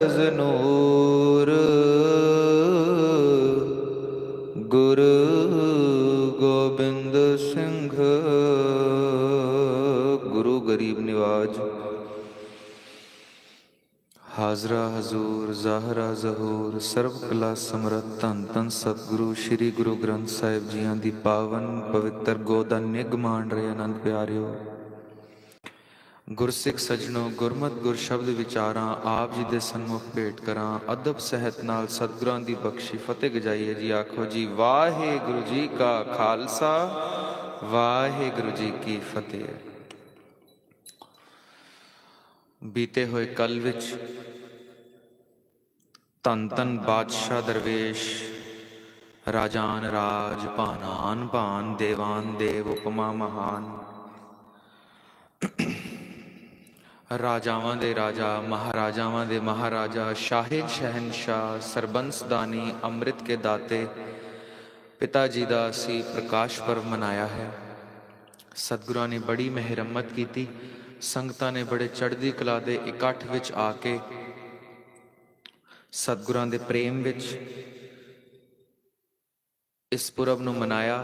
नूर गुरु गोबिंद सिंह गुरु गरीब निवाज हाजरा हजूर ज़ाहरा ज़हूर सर्व कला समरत धन धन सतगुरु श्री गुरु ग्रंथ साहिब जियां दी पावन पवित्र गोदा निग मान रहे आनंद प्यारिओ। गुरसिख सजनों गुरमत गुर शब्द विचारां आप जी दे सन्मुख भेंट करां अदब सहत नाल सतगुरां दी बख्शी फतेह गजाइए जी। आखो जी वाहेगुरु जी का खालसा वाहेगुरु जी की फतेह। बीते हुए कल विच धन धन बादशाह दरवेश राजान राज भानान भान देवान देव उपमा महान राजावां दे राजा महाराजावां दे महाराजा शाहिद शहनशाह सरबंस दानी अमृत के दाते पिता जी दा असी प्रकाश पर्व मनाया है। सतगुरां ने बड़ी मेहरमत की, संगतां ने बड़े चढ़दी कला दे इकट्ठ विच आके सतगुरां दे प्रेम विच इस पुरब नूं मनाया।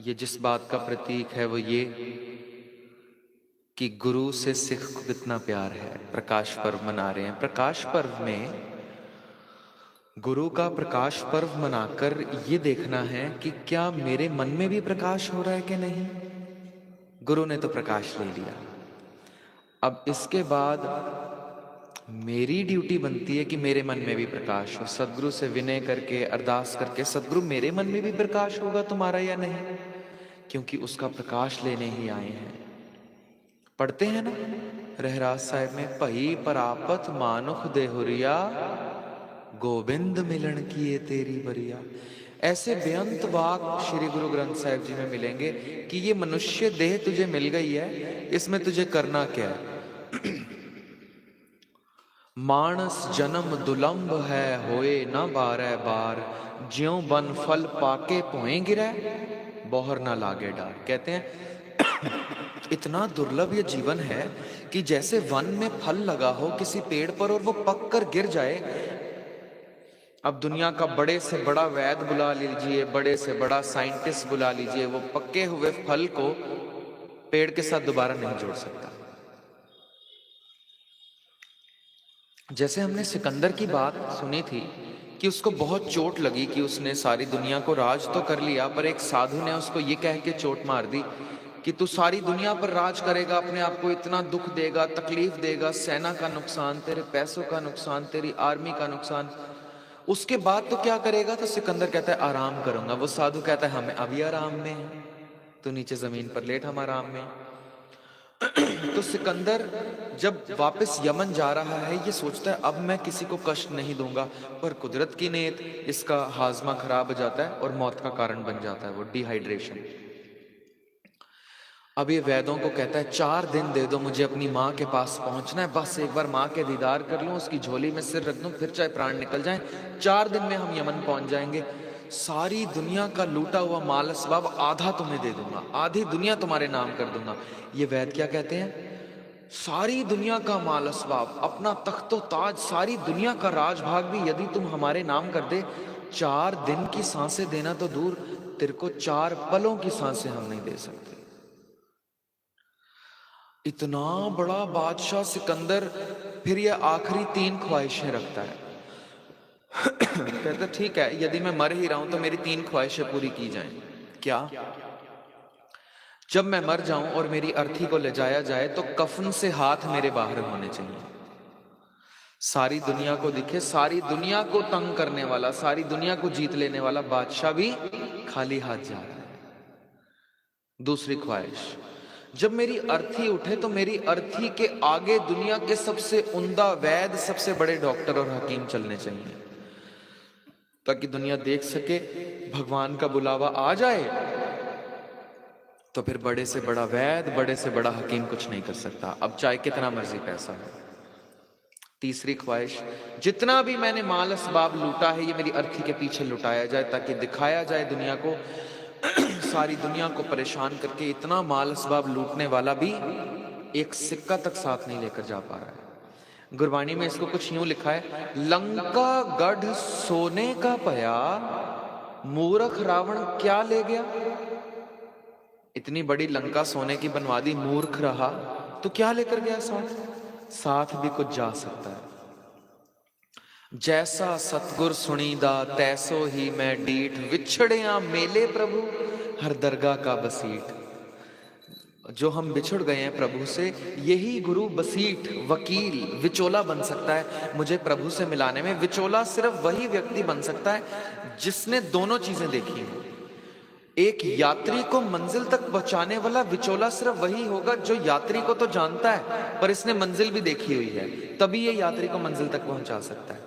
ये जिस बात का प्रतीक है वो ये कि गुरु से सिख को कितना प्यार है। प्रकाश पर्व मना रहे हैं। प्रकाश पर्व में गुरु का प्रकाश पर्व मनाकर ये देखना है कि क्या मेरे मन में भी प्रकाश हो रहा है कि नहीं। गुरु ने तो प्रकाश ले लिया, अब इसके बाद मेरी ड्यूटी बनती है कि मेरे मन में भी प्रकाश हो। सदगुरु से विनय करके अरदास करके सदगुरु मेरे मन में भी प्रकाश होगा तुम्हारा या नहीं, क्योंकि उसका प्रकाश लेने ही आए हैं। पढ़ते हैं ना रहरास साहिब में, भई परापत मानुख देहुरिया गोविंद मिलन किए तेरी बरिया। ऐसे बेअंत वाक श्री गुरु ग्रंथ साहिब जी में मिलेंगे कि ये मनुष्य देह तुझे मिल गई है, इसमें तुझे करना क्या है। मानस जन्म दुलंब है होए न बारह बार, ज्यों बन फल पाके भोए गिरै बोहर ना लागे डार। कहते हैं इतना दुर्लभ ये जीवन है कि जैसे वन में फल लगा हो किसी पेड़ पर और वो पक कर गिर जाए। अब दुनिया का बड़े से बड़ा वैद्य बुला लीजिए, बड़े से बड़ा साइंटिस्ट बुला लीजिए, वो पके हुए फल को पेड़ के साथ दोबारा नहीं जोड़ सकता। जैसे हमने सिकंदर की बात सुनी थी कि उसको बहुत चोट लगी कि उसने सारी दुनिया को राज तो कर लिया, पर एक साधु ने उसको ये कह के चोट मार दी कि तू सारी दुनिया पर राज करेगा, अपने आप को इतना दुख देगा, तकलीफ देगा, सेना का नुकसान, तेरे पैसों का नुकसान, तेरी आर्मी का नुकसान, उसके बाद तो क्या करेगा। तो सिकंदर कहता है आराम करूंगा। वो साधु कहता है हमें अभी आराम में है, तो नीचे जमीन पर लेट, हम आराम में। तो सिकंदर जब वापस यमन जा रहा है ये सोचता है अब मैं किसी को कष्ट नहीं दूंगा, पर कुदरत की नेत इसका हाजमा खराब हो जाता है और मौत का कारण बन जाता है वो डिहाइड्रेशन। अब ये वैदों को कहता है 4 दिन दे दो मुझे, अपनी माँ के पास पहुंचना है, बस एक बार माँ के दीदार कर लूं, उसकी झोली में सिर रख दूं, फिर चाहे प्राण निकल जाए, 4 दिन में हम यमन पहुंच जाएंगे। सारी दुनिया का लूटा हुआ माल असबाब आधा तुम्हें दे दूंगा, आधी दुनिया तुम्हारे नाम कर दूंगा। ये वैद क्या कहते हैं, सारी दुनिया का माल असबाब, अपना तख्तो ताज, सारी दुनिया का राजभाग भी यदि तुम हमारे नाम कर दे, 4 दिन की सांसें देना तो दूर, तेरे को 4 पलों की सांसें हम नहीं दे सकते। इतना बड़ा बादशाह सिकंदर फिर ये आखिरी 3 ख्वाहिशें रखता है। कहता ठीक है यदि मैं मर ही रहा हूं तो मेरी 3 ख्वाहिशें पूरी की जाएं। क्या? जब मैं मर जाऊं और मेरी अर्थी को ले जाया जाए तो कफन से हाथ मेरे बाहर होने चाहिए, सारी दुनिया को दिखे, सारी दुनिया को तंग करने वाला, सारी दुनिया को जीत लेने वाला बादशाह भी खाली हाथ जा रहा है। दूसरी ख्वाहिश, जब मेरी अर्थी उठे तो मेरी अर्थी के आगे दुनिया के सबसे उम्दा वैद्य, सबसे बड़े डॉक्टर और हकीम चलने चाहिए, ताकि दुनिया देख सके भगवान का बुलावा आ जाए तो फिर बड़े से बड़ा वैद्य, बड़े से बड़ा हकीम कुछ नहीं कर सकता, अब चाहे कितना मर्जी पैसा हो। तीसरी ख्वाहिश, जितना भी मैंने माल असबाब लूटा है ये मेरी अर्थी के पीछे लुटाया जाए, ताकि दिखाया जाए दुनिया को, सारी दुनिया को परेशान करके इतना माल असबाब लूटने वाला भी एक सिक्का तक साथ नहीं लेकर जा पा रहा है। गुरबाणी में इसको कुछ यूं लिखा है, लंका गढ़ सोने का पया, मूर्ख रावण क्या ले गया। इतनी बड़ी लंका सोने की बनवा दी, मूर्ख रहा तो क्या लेकर गया साथ। साथ भी कुछ जा सकता है। जैसा सतगुर सुनीदा तैसो ही मैं डीठ, विछड़िया मेले प्रभु हर दरगाह का बसीठ। जो हम बिछुड़ गए हैं प्रभु से, यही गुरु बसीठ, वकील, विचोला बन सकता है मुझे प्रभु से मिलाने में। विचोला सिर्फ वही व्यक्ति बन सकता है जिसने दोनों चीजें देखी हैं। एक यात्री को मंजिल तक पहुंचाने वाला विचोला सिर्फ वही होगा जो यात्री को तो जानता है पर इसने मंजिल भी देखी हुई है, तभी ये यात्री को मंजिल तक पहुंचा सकता है।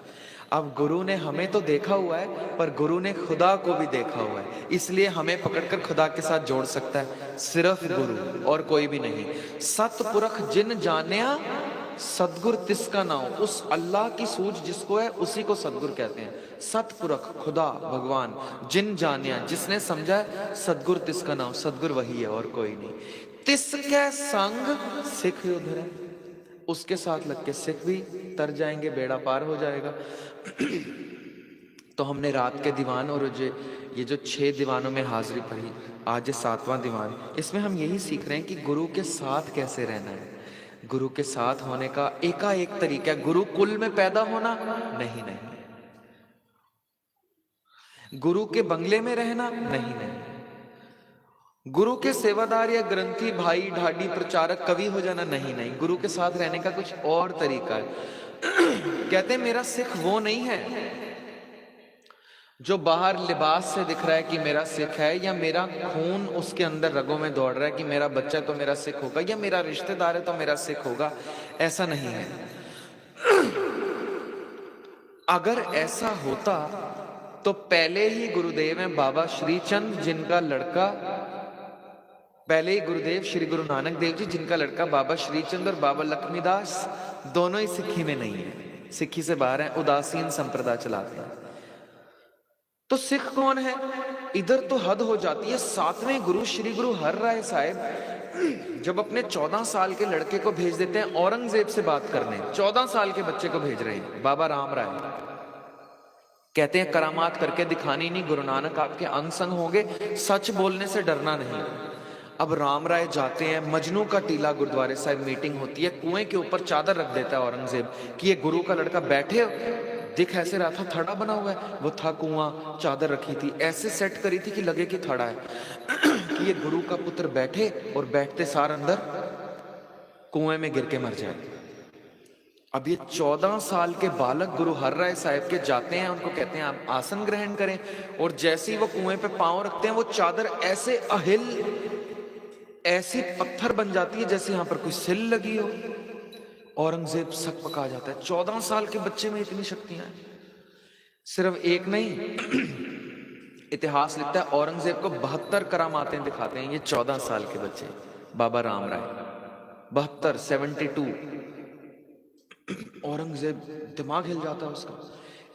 अब गुरु ने हमें तो देखा हुआ है पर गुरु ने खुदा को भी देखा हुआ है, इसलिए हमें पकड़कर खुदा के साथ जोड़ सकता है सिर्फ गुरु और कोई भी नहीं। सतपुरख जिन जानिया सतगुर तिसका नाम, उस अल्लाह की सूझ जिसको है उसी को सतगुर कहते हैं। सतपुरख खुदा भगवान, जिन जानिया जिसने समझा है, सतगुर तिसका नाम, सतगुर वही है और कोई नहीं। तिसके संग सिख उधर है, उसके साथ लग के सिख भी तर जाएंगे, बेड़ा पार हो जाएगा। तो हमने रात के दीवान और ये जो 6 दीवानों में हाजिरी पढ़ी, आज 7वां दीवान, इसमें हम यही सीख रहे हैं कि गुरु के साथ कैसे रहना है। गुरु के साथ होने का एकाएक तरीका है। गुरुकुल में पैदा होना नहीं, गुरु के बंगले में रहना नहीं, गुरु के सेवादार या ग्रंथी, भाई, ढाडी, प्रचारक, कवि हो जाना नहीं। गुरु के साथ रहने का कुछ और तरीका है। कहते हैं मेरा सिख वो नहीं है जो बाहर लिबास से दिख रहा है कि मेरा सिख है, या मेरा खून उसके अंदर रगों में दौड़ रहा है कि मेरा बच्चा तो मेरा सिख होगा, या मेरा रिश्तेदार है तो मेरा सिख होगा। ऐसा नहीं है। अगर ऐसा होता तो पहले ही गुरुदेव हैं बाबा श्रीचंद, जिनका लड़का, पहले ही गुरुदेव श्री गुरु नानक देव जी, जिनका लड़का बाबा श्रीचंद और बाबा लक्ष्मीदास दोनों ही सिक्खी में नहीं है, सिक्खी से बाहर हैं, उदासीन संप्रदाय चलाते हैं। तो सिख कौन है? इधर तो हद हो जाती है। 7वें गुरु श्री गुरु हर राय साहिब जब अपने 14 साल के लड़के को भेज देते हैं औरंगजेब से बात करने, 14 साल के बच्चे को भेज रहे हैं, बाबा राम राय कहते हैं करामात करके दिखानी नहीं, गुरु नानक आपके अंग संग होंगे, सच बोलने से डरना नहीं। अब राम राय जाते हैं, मजनू का टीला गुरुद्वारे साहिब मीटिंग होती है, कुएं के ऊपर चादर रख देता है औरंगजेब कि ये गुरु का लड़का बैठे, दिख ऐसे रहा था, थड़ा बना हुआ है, वो था कुआं, चादर रखी थी, ऐसे सेट करी थी कि लगे कि थड़ा है कि ये गुरु का पुत्र बैठे और बैठते सार अंदर कुएं में गिर के मर जाए। अब ये 14 साल के बालक गुरु हर राय साहिब के जाते हैं, उनको कहते हैं आप आसन ग्रहण करें, और जैसे ही वो कुएं पे पांव रखते हैं वो चादर ऐसे अहिल, ऐसी पत्थर बन जाती है जैसे यहां पर कोई सिल लगी हो। औरंगजेब सक पका जाता है। 14 साल के बच्चे में इतनी शक्तियां हैं। सिर्फ एक नहीं, इतिहास लिखता है औरंगजेब को 72 करामातें दिखाते हैं ये 14 साल के बच्चे। बाबा राम राय 72 औरंगजेब दिमाग हिल जाता है उसका,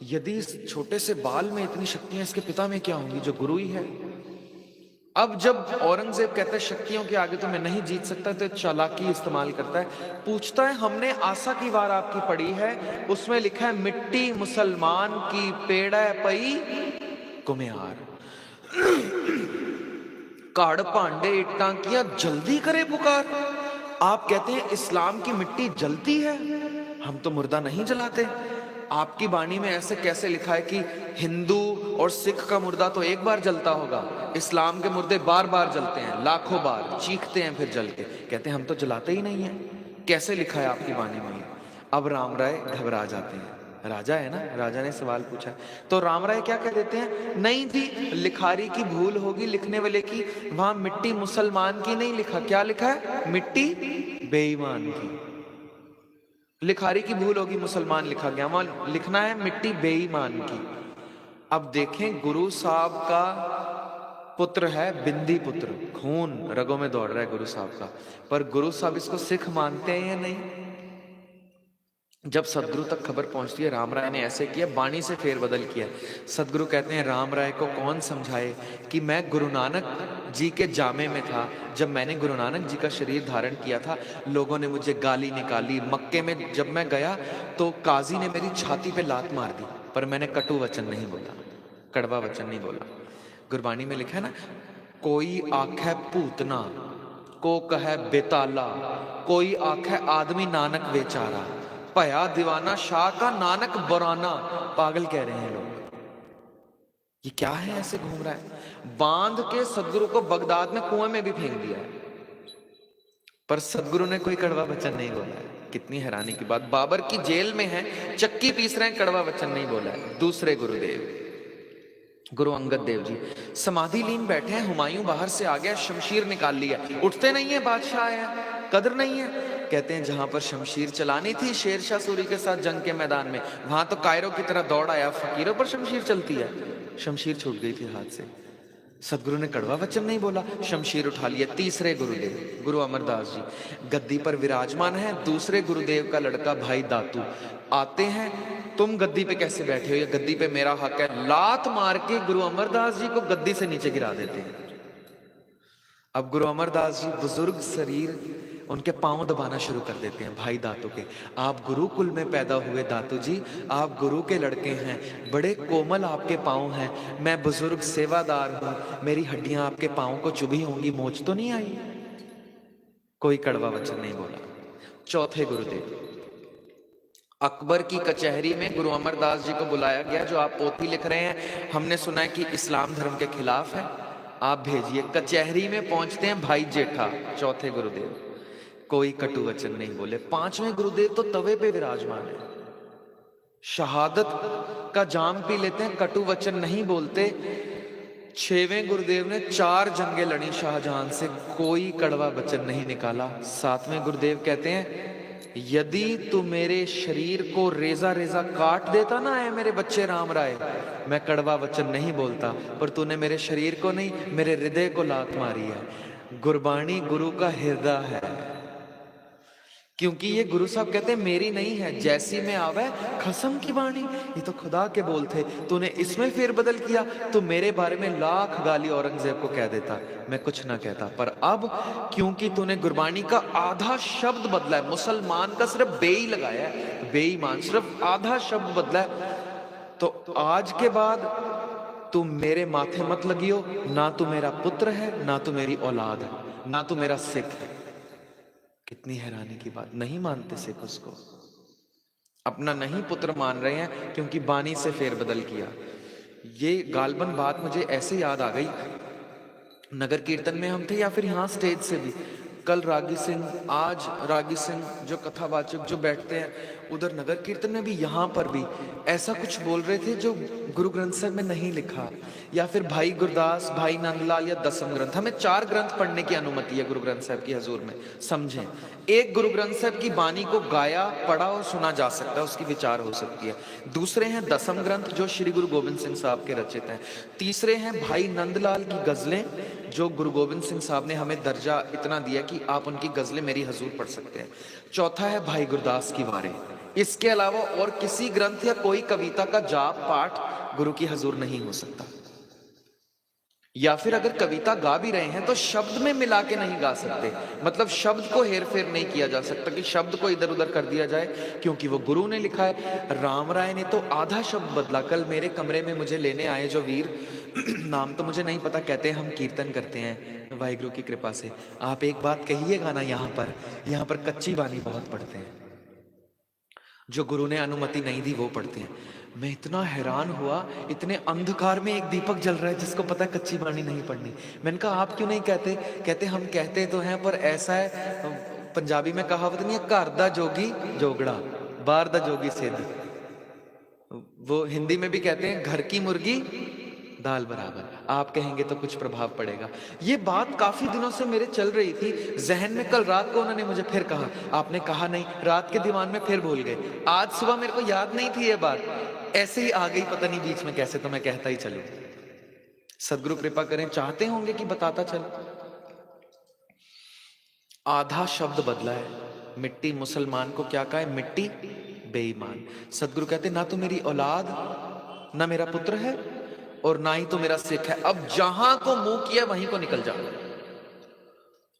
यदि इस छोटे से बाल में इतनी शक्तियां इसके पिता में क्या होंगी जो गुरु ही है। अब जब औरंगजेब कहता है शक्तियों के आगे तो मैं नहीं जीत सकता, तो चालाकी इस्तेमाल करता है, पूछता है हमने आशा की वार आपकी पढ़ी है, उसमें लिखा है मिट्टी मुसलमान की पेड़ा पई कुम्हार, काड़ पांडे इट्टा किया जल्दी करे पुकार। आप कहते हैं इस्लाम की मिट्टी जलती है, हम तो मुर्दा नहीं जलाते। आपकी वाणी में ऐसे कैसे लिखा है कि हिंदू और सिख का मुर्दा तो एक बार जलता होगा, इस्लाम के मुर्दे बार बार जलते हैं, लाखों बार चीखते हैं फिर जल के। कहते हैं हम तो जलाते ही नहीं है, कैसे लिखा है आपकी वाणी में? अब राम राय घबरा जाते हैं, राजा है ना, राजा ने सवाल पूछा, तो राम राय क्या कह देते हैं, नहीं थी, लिखारी की भूल होगी लिखने वाले की, वहां मिट्टी मुसलमान की नहीं लिखा, क्या लिखा है, मिट्टी बेईमान की। लिखारी की भूल होगी, मुसलमान लिखा गया, वहां लिखना है मिट्टी बेईमान की। अब देखें गुरु साहब का पुत्र है बिंदी पुत्र, खून रगों में दौड़ रहा है गुरु साहब का, पर गुरु साहब इसको सिख मानते हैं या नहीं? जब सदगुरु तक खबर पहुंचती है राम राय ने ऐसे किया, बाणी से फेरबदल किया। सदगुरु कहते हैं राम राय को कौन समझाए कि मैं गुरु नानक जी के जामे में था। जब मैंने गुरु नानक जी का शरीर धारण किया था, लोगों ने मुझे गाली निकाली। मक्के में जब मैं गया तो काजी ने मेरी छाती पे लात मार दी, पर मैंने कटु वचन नहीं बोला, कड़वा वचन नहीं बोला। गुरबाणी में लिखा है ना, कोई आखे भूतना को कहे बेताला, कोई आखे आदमी नानक बेचारा, भया दीवाना शाह का नानक बुराना। पागल कह रहे हैं लोग, ये क्या है ऐसे घूम रहा है। बांध के सदगुरु को बगदाद में कुएं में भी फेंक दिया है, पर सदगुरु ने कोई कड़वा वचन नहीं बोला है। कितनी हैरानी की बात, बाबर की जेल में है, चक्की पीस रहे हैं, कड़वा वचन नहीं बोला है। दूसरे गुरुदेव गुरु अंगद देव जी समाधि लीन बैठे हैं, हुमायूं बाहर से आ गया, शमशीर निकाल लिया, उठते नहीं है, बादशाह आया, कदर नहीं है। कहते हैं जहां पर शमशीर चलानी थी शेरशाह सूरी के साथ जंग के मैदान में, वहां तो कायरों की तरह दौड़ आया, फकीरों पर शमशीर चलती है। शमशीर छूट गई थी हाथ से। सदगुरु ने कड़वा वचन नहीं बोला, शमशीर उठा लिया। तीसरे गुरुदेव गुरु अमरदास जी गद्दी पर विराजमान है। दूसरे गुरुदेव का लड़का भाई दातू आते हैं, तुम गद्दी पे कैसे बैठे हो, ये गद्दी पे मेरा हक है। लात मार के गुरु अमरदास जी को गद्दी से नीचे गिरा देते हैं। अब गुरु अमरदास जी बुजुर्ग शरीर, उनके पांव दबाना शुरू कर देते हैं भाई दातू के। आप गुरुकुल में पैदा हुए दातू जी, आप गुरु के लड़के हैं, बड़े कोमल आपके पांव हैं, मैं बुजुर्ग सेवादार हूं, मेरी हड्डियां आपके पांव को चुभी होंगी, मोच तो नहीं आई। कोई कड़वा वचन नहीं बोला। चौथे गुरुदेव अकबर की कचहरी में गुरु अमरदास जी को बुलाया गया। जो आप पोथी लिख रहे हैं, हमने सुना है कि इस्लाम धर्म के खिलाफ है, आप भेजिए। कचहरी में पहुंचते हैं भाई जेठा, चौथे गुरुदेव, कोई कटु वचन नहीं बोले। पांचवें गुरुदेव तो तवे पे विराजमान है, शहादत का जाम पी लेते हैं, कटु वचन नहीं बोलते। छवें गुरुदेव ने 4 जंगें लड़ी शाहजहां से, कोई कड़वा वचन नहीं निकाला। सातवें गुरुदेव कहते हैं यदि तू मेरे शरीर को रेजा रेजा काट देता ना, है मेरे बच्चे राम राय, मैं कड़वा वचन नहीं बोलता, पर तूने मेरे शरीर को नहीं, मेरे हृदय को लात मारी है। गुरबाणी गुरु का हृदय है, क्योंकि ये गुरु साहब कहते हैं मेरी नहीं है, जैसी में आवे खसम की बाणी। ये तो खुदा के बोल थे, तूने इसमें फेरबदल किया तो मेरे बारे में लाख गाली औरंगजेब को कह देता, मैं कुछ ना कहता। पर अब क्योंकि तूने गुरबाणी का आधा शब्द बदला है, मुसलमान का सिर्फ बेई लगाया है, बेईमान सिर्फ आधा शब्द बदला है, तो आज के बाद तू मेरे माथे मत लगियो। ना तू मेरा पुत्र है, ना तू मेरी औलाद है, ना तू मेरा सिख है। कितनी हैरानी की बात, नहीं मानते सिख उसको, अपना नहीं पुत्र मान रहे हैं क्योंकि बानी से फेरबदल किया। ये गालबन बात मुझे ऐसे याद आ गई, नगर कीर्तन में हम थे या फिर यहाँ स्टेज से भी, कल रागी सिंह, आज रागी सिंह जो कथावाचक जो बैठते हैं, उधर नगर कीर्तन में भी, यहाँ पर भी ऐसा कुछ बोल रहे थे जो गुरु ग्रंथ साहब में नहीं लिखा, या फिर भाई गुरदास, भाई नंदलाल या दसम ग्रंथ। हमें 4 ग्रंथ पढ़ने की अनुमति है गुरु ग्रंथ साहब की हजूर में, समझें। एक गुरु ग्रंथ साहब की बानी को गाया, पढ़ा और सुना जा सकता है, उसकी विचार हो सकती है। दूसरे हैं दसम ग्रंथ जो श्री गुरु गोविंद सिंह साहब के रचित हैं। तीसरे हैं भाई नंदलाल की गजलें, जो गुरु गोविंद सिंह साहब ने हमें दर्जा इतना दिया कि आप उनकी गजलें मेरी हजूर पढ़ सकते हैं। चौथा है भाई गुरदास की वारें। इसके अलावा और किसी ग्रंथ या कोई कविता का जाप पाठ गुरु की हजूर नहीं हो सकता। या फिर अगर कविता गा भी रहे हैं तो शब्द में मिला के नहीं गा सकते, मतलब शब्द को हेर फेर नहीं किया जा सकता कि शब्द को इधर उधर कर दिया जाए, क्योंकि वो गुरु ने लिखा है। राम राय ने तो आधा शब्द बदला। कल मेरे कमरे में मुझे लेने आए जो वीर, नाम तो मुझे नहीं पता, कहते हैं हम कीर्तन करते हैं वाहिगुरु की कृपा से, आप एक बात कहिएगा ना, यहाँ पर कच्ची बानी बहुत पढ़ते हैं, जो गुरु ने अनुमति नहीं दी वो पढ़ते हैं। मैं इतना हैरान हुआ, इतने अंधकार में एक दीपक जल रहा है जिसको पता है कच्ची बानी नहीं पढ़नी। मैंने कहा आप क्यों नहीं कहते? कहते हम कहते तो हैं, पर ऐसा है, पंजाबी में कहावत नहीं है, घर दा जोगी जोगड़ा, बाहर दा जोगी सिद्ध। वो हिंदी में भी कहते हैं घर की मुर्गी दाल बराबर। आप कहेंगे तो कुछ प्रभाव पड़ेगा। ये बात काफी दिनों से मेरे चल रही थी जहन में। कल रात को उन्होंने मुझे फिर कहा, आपने कहा नहीं, रात के दीवान में फिर भूल गए। आज सुबह मेरे को याद नहीं थी ये बात, ऐसे ही आ गई, पता नहीं बीच में कैसे, तो मैं कहता ही चलूं। सदगुरु कृपा करें, चाहते होंगे कि बताता चल। आधा शब्द बदला है। मिट्टी, मुसलमान को क्या कहा है? मिट्टी बेईमान। सदगुरु कहते ना तो मेरी औलाद, ना मेरा पुत्र है, और ना ही तो मेरा सिख है। अब जहां को मुंह किया वहीं को निकल जा।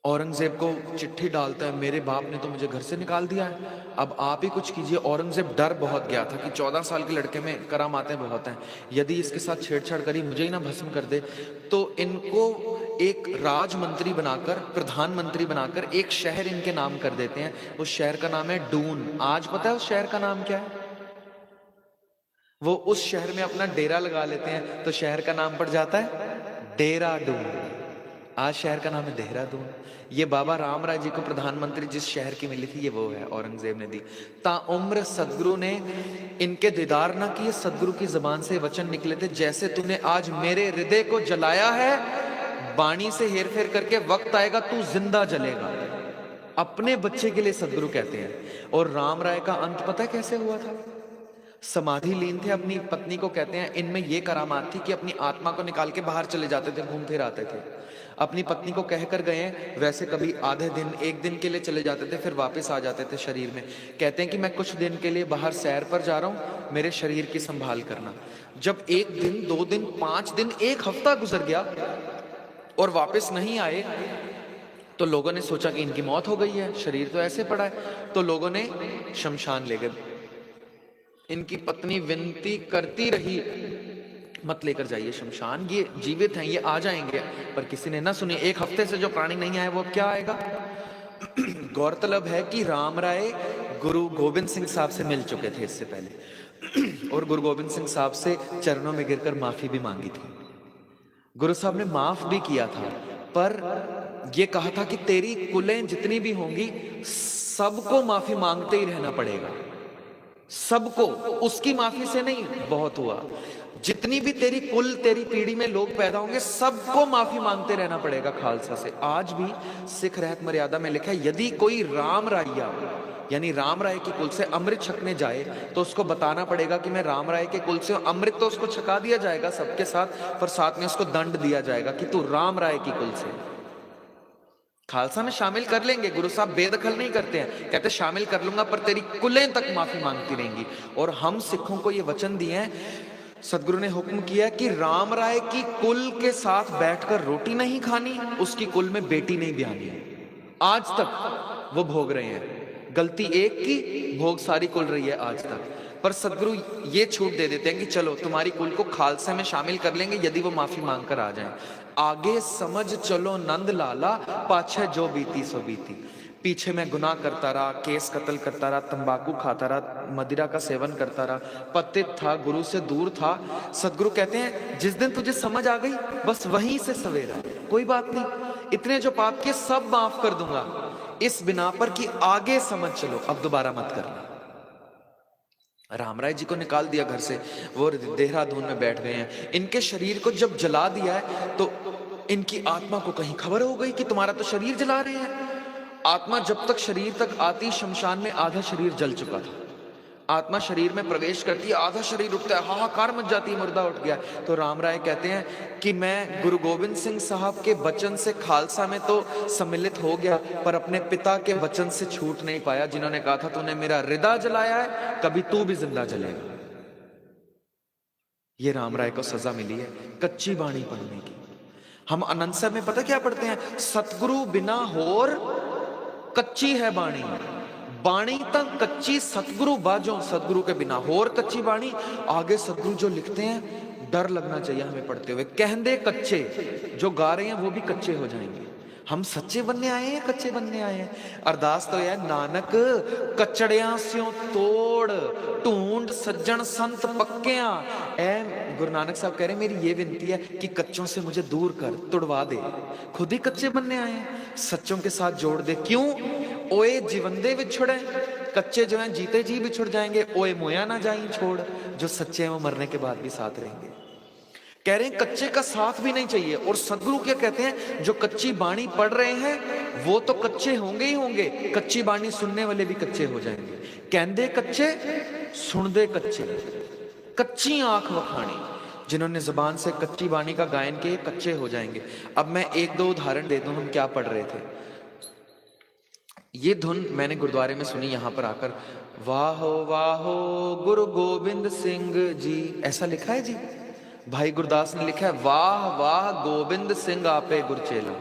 औरंगजेब को चिट्ठी डालता है, मेरे बाप ने तो मुझे घर से निकाल दिया है, अब आप ही कुछ कीजिए। औरंगजेब डर बहुत गया था कि 14 साल के लड़के में करामातें बहुत हैं, यदि इसके साथ छेड़छाड़ करी, मुझे ही ना भस्म कर दे। तो इनको एक राजमंत्री बनाकर, प्रधानमंत्री बनाकर एक शहर इनके नाम कर देते हैं। उस शहर का नाम है डून। आज पता है उस शहर का नाम क्या है? वो उस शहर में अपना डेरा लगा लेते हैं तो शहर का नाम पड़ जाता है देहरादून। आज शहर का नाम है देहरादून। ये बाबा राम राय जी को प्रधानमंत्री जिस शहर की मिली थी, ये वो है, औरंगजेब ने दी। ताउम्र सदगुरु ने इनके दीदार ना किए, सदगुरु की जबान से वचन निकले थे, जैसे तूने आज मेरे हृदय को जलाया है, बाणी से हेर फेर करके वक्त आएगा तू जिंदा जलेगा। अपने बच्चे के लिए सदगुरु कहते हैं। और राम राय का अंत पता है कैसे हुआ था? समाधि लीन थे, अपनी पत्नी को कहते हैं, इनमें यह करामात थी कि अपनी आत्मा को निकाल के बाहर चले जाते थे, घूम फिर आते थे। अपनी पत्नी को कहकर गए हैं, वैसे कभी आधे दिन, एक दिन के लिए चले जाते थे, फिर वापस आ जाते थे शरीर में। कहते हैं कि मैं कुछ दिन के लिए बाहर सैर पर जा रहा हूं, मेरे शरीर की संभाल करना। जब 1 दिन, 2 दिन, 5 दिन, 1 हफ्ता गुजर गया और वापस नहीं आए, तो लोगों ने सोचा कि इनकी मौत हो गई है, शरीर तो ऐसे पड़ा है। तो लोगों ने शमशान ले गए। इनकी पत्नी विनती करती रही, मत लेकर जाइए शमशान, ये जीवित हैं, ये आ जाएंगे, पर किसी ने ना सुनी। 1 हफ्ते से जो प्राणी नहीं आए वो अब क्या आएगा? गौरतलब है कि राम राय गुरु गोविंद सिंह साहब से मिल चुके थे इससे पहले, और गुरु गोविंद सिंह साहब से चरणों में गिरकर माफी भी मांगी थी। गुरु साहब ने माफ भी किया था, पर यह कहा था कि तेरी कुलें जितनी भी होंगी सबको माफी मांगते ही रहना पड़ेगा, सबको, उसकी माफी से नहीं, बहुत हुआ। जितनी भी तेरी कुल, तेरी पीढ़ी में लोग पैदा होंगे, सबको माफी मांगते रहना पड़ेगा खालसा से। आज भी सिख रहत मर्यादा में लिखा है, यदि कोई राम राइया यानी राम राय के कुल से अमृत छकने जाए तो उसको बताना पड़ेगा कि मैं राम राय के कुल से हूं। अमृत तो उसको छका दिया जाएगा सबके साथ, पर साथ में उसको दंड दिया जाएगा कि तू राम राय की कुल से। खालसा में शामिल कर लेंगे, गुरु साहब बेदखल नहीं करते हैं, कहते शामिल कर लूंगा पर तेरी कुलें तक माफी मांगती रहेंगी। और हम सिखों को ये वचन दिए हैं, सदगुरु ने हुक्म किया कि राम राय की कुल के साथ बैठकर रोटी नहीं खानी, उसकी कुल में बेटी नहीं ब्याहनी। आज तक वो भोग रहे हैं, गलती एक की, भोग सारी कुल रही है आज तक। पर सदगुरु ये छूट दे देते हैं कि चलो तुम्हारी कुल को खालसा में शामिल कर लेंगे यदि वो माफी मांग कर आ जाए। आगे समझ चलो नंद लाला, पाछे जो बीती सो बीती। पीछे मैं गुनाह करता रहा, केस कत्ल करता रहा, तंबाकू खाता रहा, मदिरा का सेवन करता रहा, पतित था, गुरु से दूर था। सदगुरु कहते हैं जिस दिन तुझे समझ आ गई बस वहीं से सवेरा, कोई बात नहीं, इतने जो पाप के सब माफ कर दूंगा, इस बिना पर कि आगे समझ चलो, अब दोबारा मत करना। राम राय जी को निकाल दिया घर से, वो देहरादून में बैठ गए हैं। इनके शरीर को जब जला दिया है तो इनकी आत्मा को कहीं खबर हो गई कि तुम्हारा तो शरीर जला रहे हैं। आत्मा जब तक शरीर तक आती, शमशान में आधा शरीर जल चुका था। आत्मा शरीर में प्रवेश करती है, आधा शरीर उठता है, हाहाकार मच जाती है, मुर्दा उठ गया। तो राम राय कहते हैं कि मैं गुरु गोविंद सिंह साहब के वचन से खालसा में तो सम्मिलित हो गया, पर अपने पिता के वचन से छूट नहीं पाया, जिन्होंने कहा था तूने मेरा हृदय जलाया है, कभी तू भी जिंदा जलेगा। ये राम राय को सजा मिली है कच्ची बाणी पढ़ने की। हम आनंद साहब में पता क्या पढ़ते हैं, सतगुरु बिना होर कच्ची है बाणी, बाणी तक कच्ची सतगुरु बाजो, सतगुरु के बिना होर कच्ची बाणी। आगे सतगुरु जो लिखते हैं डर लगना चाहिए हमें पढ़ते हुए, कहंदे कच्चे, जो गा रहे हैं वो भी कच्चे हो जाएंगे। हम सच्चे बनने आए हैं, कच्चे बनने आए हैं। अरदास तो है, नानक कचड़ियां स्यों तोड़, ढूंढ सज्जन संत पक्कियां। ऐ गुरु नानक साहब कह रहे हैं मेरी ये विनती है कि कच्चों से मुझे दूर कर, तुड़वा दे। खुद ही कच्चे बनने आए हैं, सच्चों के साथ जोड़ दे। क्यों? ओए जीवंदे विछड़े, कच्चे जो हैं जीते जी बिछुड़ जाएंगे। ओए मोया ना जाई छोड़, जो सच्चे हैं वो मरने के बाद भी साथ रहेंगे। कह रहे हैं कच्चे का साथ भी नहीं चाहिए। और सदगुरु क्या कहते हैं, जो कच्ची बाणी पढ़ रहे हैं वो तो कच्चे होंगे ही होंगे, कच्ची बाणी सुनने वाले भी कच्चे हो जाएंगे। कहंदे कच्चे, सुनदे कच्चे, कच्ची आंख वखाणी। जिन्होंने जुबान से कच्ची बाणी का गायन किया कच्चे हो जाएंगे। अब मैं 1-2 उदाहरण दे दूं, हम क्या पढ़ रहे थे। ये धुन मैंने गुरुद्वारे में सुनी, यहां पर आकर वाहो वाहो गुरु गोविंद सिंह जी, ऐसा लिखा है जी। भाई गुरदास ने लिखा है वाह वाह गोविंद सिंह आपे गुरचेला।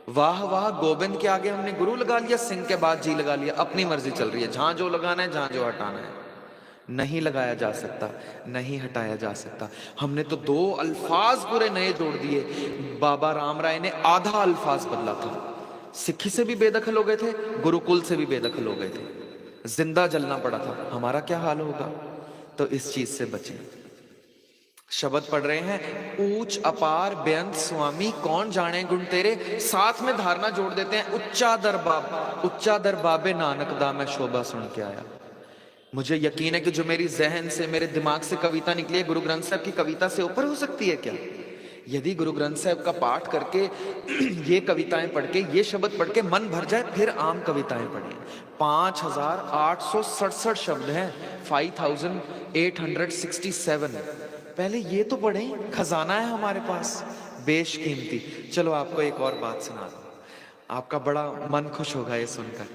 वाह वाह गोविंद के आगे हमने गुरु लगा लिया, सिंह के बाद जी लगा लिया, अपनी मर्जी चल रही है, जहां जो लगाना है जहां जो हटाना है। नहीं लगाया जा सकता, नहीं हटाया जा सकता। हमने तो 2 अल्फाज पूरे नए जोड़ दिए। बाबा राम राय ने आधा अल्फाज बदला था। सिक्खी से भी बेदखल हो गए थे, गुरुकुल से भी बेदखल हो गए थे, जिंदा जलना पड़ा था। हमारा क्या हाल होगा? तो इस चीज से बचें। शब्द पढ़ रहे हैं, ऊंच अपार बेअंत स्वामी कौन जाने गुण तेरे। साथ में धारणा जोड़ देते हैं, उच्चा दर बाबे नानक दा मैं शोभा सुन के आया। मुझे यकीन है कि जो मेरी जहन से, मेरे दिमाग से कविता निकली है, गुरु ग्रंथ साहब की कविता से ऊपर हो सकती है क्या? यदि गुरु ग्रंथ साहब का पाठ करके ये कविताएं पढ़ के, ये शब्द पढ़ के मन भर जाए, फिर आम कविताएं पढ़ें। 5867 शब्द हैं, 5867। पहले ये तो पढ़ें, खजाना है हमारे पास बेशकीमती। चलो आपको एक और बात सुना दूं, आपका बड़ा मन खुश होगा ये सुनकर।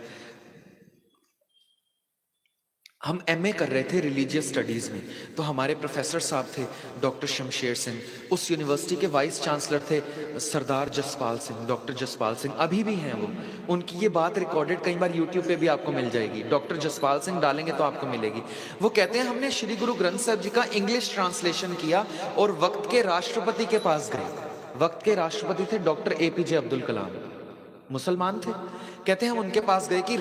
हम एमए कर रहे थे रिलीजियस स्टडीज में, तो हमारे प्रोफेसर साहब थे डॉक्टर शमशेर सिंह। उस यूनिवर्सिटी के वाइस चांसलर थे सरदार जसपाल सिंह, डॉक्टर जसपाल सिंह, अभी भी हैं वो। उनकी ये बात रिकॉर्डेड कई बार यूट्यूब पे भी आपको मिल जाएगी, डॉक्टर जसपाल सिंह डालेंगे तो आपको मिलेगी। वो कहते हैं हमने श्री गुरु ग्रंथ साहब जी का इंग्लिश ट्रांसलेशन किया और वक्त के राष्ट्रपति के पास गए। वक्त के राष्ट्रपति थे डॉक्टर एपीजे अब्दुल कलाम, मुसलमान थे। कहते हैं हम उनके पास गए कि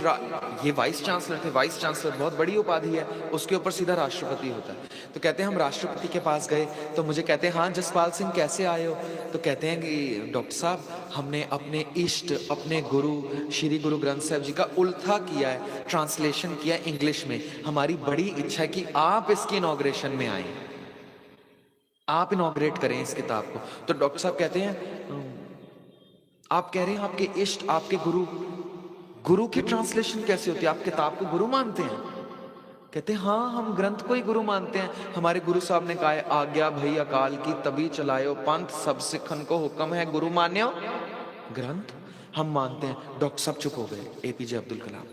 ये वाइस चांसलर थे, वाइस चांसलर बहुत बड़ी उपाधि है, उसके ऊपर सीधा राष्ट्रपति होता है। तो कहते हैं हम राष्ट्रपति के पास गए, तो मुझे कहते हैं हाँ जसपाल सिंह कैसे आए हो? तो कहते हैं कि डॉक्टर साहब हमने अपने इष्ट, अपने गुरु श्री गुरु ग्रंथ साहब जी का उल्था किया है, ट्रांसलेशन किया है इंग्लिश में। हमारी बड़ी इच्छा है कि आप इसकी इनॉग्रेशन में आए, आप इनॉग्रेट करें इस किताब को। तो डॉक्टर साहब कहते हैं आप कह रहे हैं आपके इष्ट, आपके गुरु, गुरु की ट्रांसलेशन कैसे होती है? आप किताब को गुरु मानते हैं? कहते हैं हाँ हम ग्रंथ को ही गुरु मानते हैं। हमारे गुरु साहब ने कहा है आज्ञा भई अकाल की तभी चलायो पंथ, सब सिखन को हुक्म है गुरु मान्यो ग्रंथ। हम मानते हैं। डॉक्टर साहब चुप हो गए, एपीजे अब्दुल कलाम।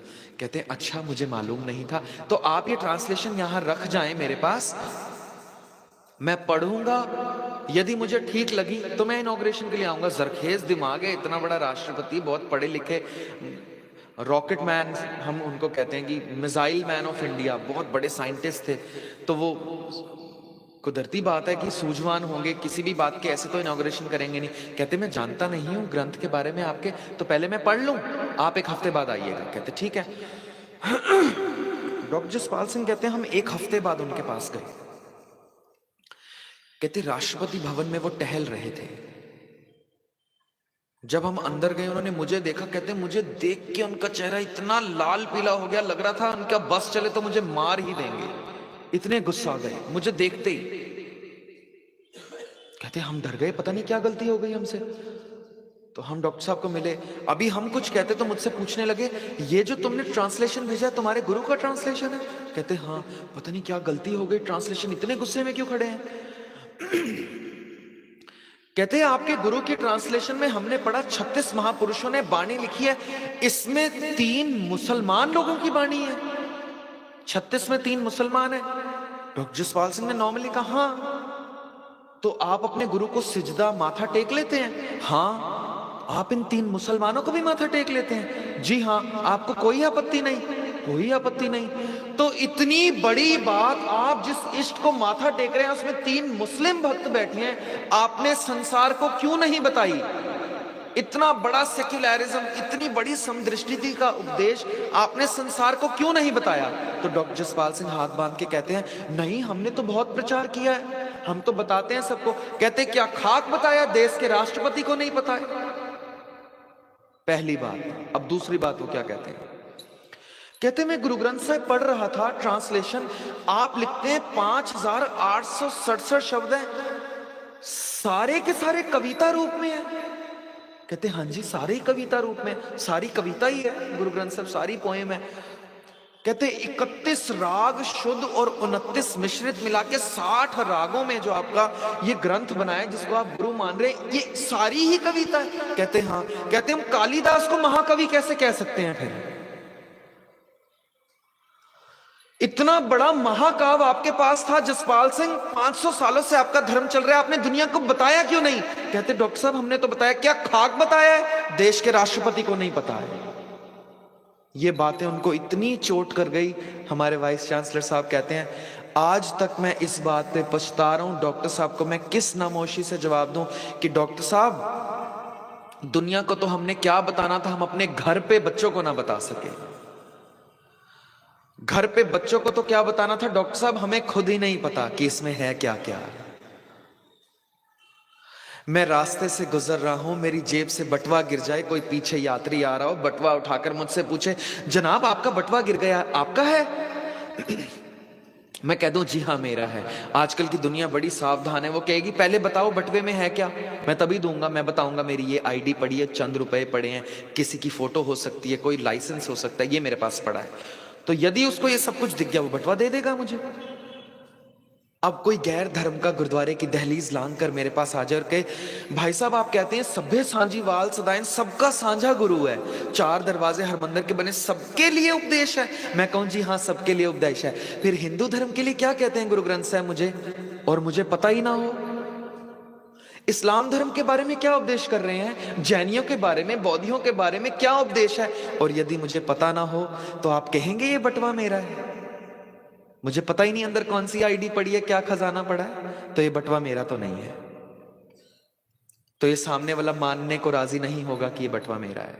कहते हैं अच्छा मुझे मालूम नहीं था, तो आप ये ट्रांसलेशन यहां रख जाएं मेरे पास, मैं पढ़ूंगा, यदि मुझे ठीक लगी तो मैं इनॉग्रेशन के लिए आऊंगा। जरखेज दिमाग है, इतना बड़ा राष्ट्रपति, बहुत पढ़े लिखे, रॉकेट मैन हम उनको कहते हैं कि मिसाइल मैन ऑफ इंडिया, बहुत बड़े साइंटिस्ट थे। तो वो कुदरती बात है कि सूझवान होंगे किसी भी बात के, ऐसे तो इनॉग्रेशन करेंगे नहीं। कहते मैं जानता नहीं हूँ ग्रंथ के बारे में आपके, तो पहले मैं पढ़ लूं, आप 1 हफ्ते बाद आइएगा। कहते ठीक है। डॉक्टर जसपाल सिंह कहते हैं हम 1 हफ्ते बाद उनके पास गए। कहते राष्ट्रपति भवन में वो टहल रहे थे। जब हम अंदर गए उन्होंने मुझे देखा। कहते मुझे देख के उनका चेहरा इतना लाल पीला हो गया, लग रहा था उनका बस चले तो मुझे मार ही देंगे, इतने गुस्सा गए मुझे देखते ही। कहते हम डर गए, पता नहीं क्या गलती हो गई हमसे। तो हम डॉक्टर साहब को मिले, अभी हम कुछ कहते तो मुझसे पूछने लगे ये जो तुमने ट्रांसलेशन भेजा तुम्हारे गुरु का ट्रांसलेशन है? कहते हाँ। पता नहीं क्या गलती हो गई, ट्रांसलेशन, इतने गुस्से में क्यों खड़े हैं? कहते हैं आपके गुरु की ट्रांसलेशन में हमने पढ़ा 36 महापुरुषों ने बाणी लिखी है, इसमें 3 मुसलमान लोगों की बाणी है। 36 में 3 मुसलमान है। डॉक्टर जसपाल सिंह ने नॉर्मली कहा हाँ। तो आप अपने गुरु को सिजदा, माथा टेक लेते हैं? हाँ। आप इन 3 मुसलमानों को भी माथा टेक लेते हैं? जी हाँ। आपको कोई आपत्ति नहीं? कोई आपत्ति नहीं। तो इतनी बड़ी बात, आप जिस इष्ट को माथा टेक रहे हैं उसमें 3 मुस्लिम भक्त बैठे हैं, आपने संसार को क्यों नहीं बताई? इतना बड़ा सेक्युलरिज्म, इतनी बड़ी समदृष्टि का उपदेश आपने संसार को क्यों नहीं बताया? तो डॉक्टर जसपाल सिंह हाथ बांध के कहते हैं नहीं हमने तो बहुत प्रचार किया है, हम तो बताते हैं सबको। कहते क्या खाक बताया, देश के राष्ट्रपति को नहीं पता है? पहली बात। अब दूसरी बात वो क्या कहते हैं? कहते मैं गुरु ग्रंथ साहिब पढ़ रहा था, ट्रांसलेशन आप लिखते हैं 5867 शब्द हैं, सारे के सारे कविता रूप में है। कहते हाँ जी सारे ही कविता रूप में, सारी कविता ही है गुरु ग्रंथ साहिब, सारी पोएम है। कहते 31 राग शुद्ध और 29 मिश्रित मिला के 60 रागों में जो आपका ये ग्रंथ बना है जिसको आप गुरु मान रहे हैं, ये सारी ही कविता है। कहते हाँ। कहते हम कालिदास को महाकवि कैसे कह सकते हैं फिर? इतना बड़ा महाकाव्य आपके पास था जसपाल सिंह, 500 सालों से आपका धर्म चल रहा है, आपने दुनिया को बताया क्यों नहीं? कहते डॉक्टर साहब हमने तो बताया। क्या खाक बताया है? देश के राष्ट्रपति को नहीं पता है। ये बातें उनको इतनी चोट कर गई। हमारे वाइस चांसलर साहब कहते हैं आज तक मैं इस बात पे पछता रहा हूं, डॉक्टर साहब को मैं किस नामोशी से जवाब दूं कि डॉक्टर साहब दुनिया को तो हमने क्या बताना था, हम अपने घर पे बच्चों को ना बता सके। घर पे बच्चों को तो क्या बताना था डॉक्टर साहब, हमें खुद ही नहीं पता कि इसमें है क्या क्या। मैं रास्ते से गुजर रहा हूं, मेरी जेब से बटवा गिर जाए, कोई पीछे यात्री आ रहा हो, बटवा उठाकर मुझसे पूछे जनाब आपका बटवा गिर गया, आपका है? मैं कह दूं जी हाँ मेरा है। आजकल की दुनिया बड़ी सावधान है, वो कहेगी पहले बताओ बटवे में है क्या, मैं तभी दूंगा। मैं बताऊंगा मेरी ये आईडी पड़ी है, चंद रुपए पड़े हैं, किसी की फोटो हो सकती है, कोई लाइसेंस हो सकता है, ये मेरे पास पड़ा है। तो यदि उसको ये सब कुछ दिख गया वो बटवा दे देगा मुझे। अब कोई गैर धर्म का गुरुद्वारे की दहलीज लांग कर मेरे पास आ जाए और कहे भाई साहब आप कहते हैं सभ्य सांझीवाल सदाएं सबका साझा गुरु है, 4 दरवाजे हर मंदिर के बने, सबके लिए उपदेश है। मैं कहूं जी हाँ सबके लिए उपदेश है। फिर हिंदू धर्म के लिए क्या कहते हैं गुरु ग्रंथ साहब मुझे, और मुझे पता ही ना हो? इस्लाम धर्म के बारे में क्या उपदेश कर रहे हैं, जैनियों के बारे में, बौद्धियों के बारे में क्या उपदेश है, और यदि मुझे पता ना हो तो आप कहेंगे ये बटवा मेरा है? मुझे पता ही नहीं अंदर कौन सी आईडी पड़ी है, क्या खजाना पड़ा है, तो ये बटवा मेरा तो नहीं है। तो ये सामने वाला मानने को राजी नहीं होगा कि ये बटवा मेरा है।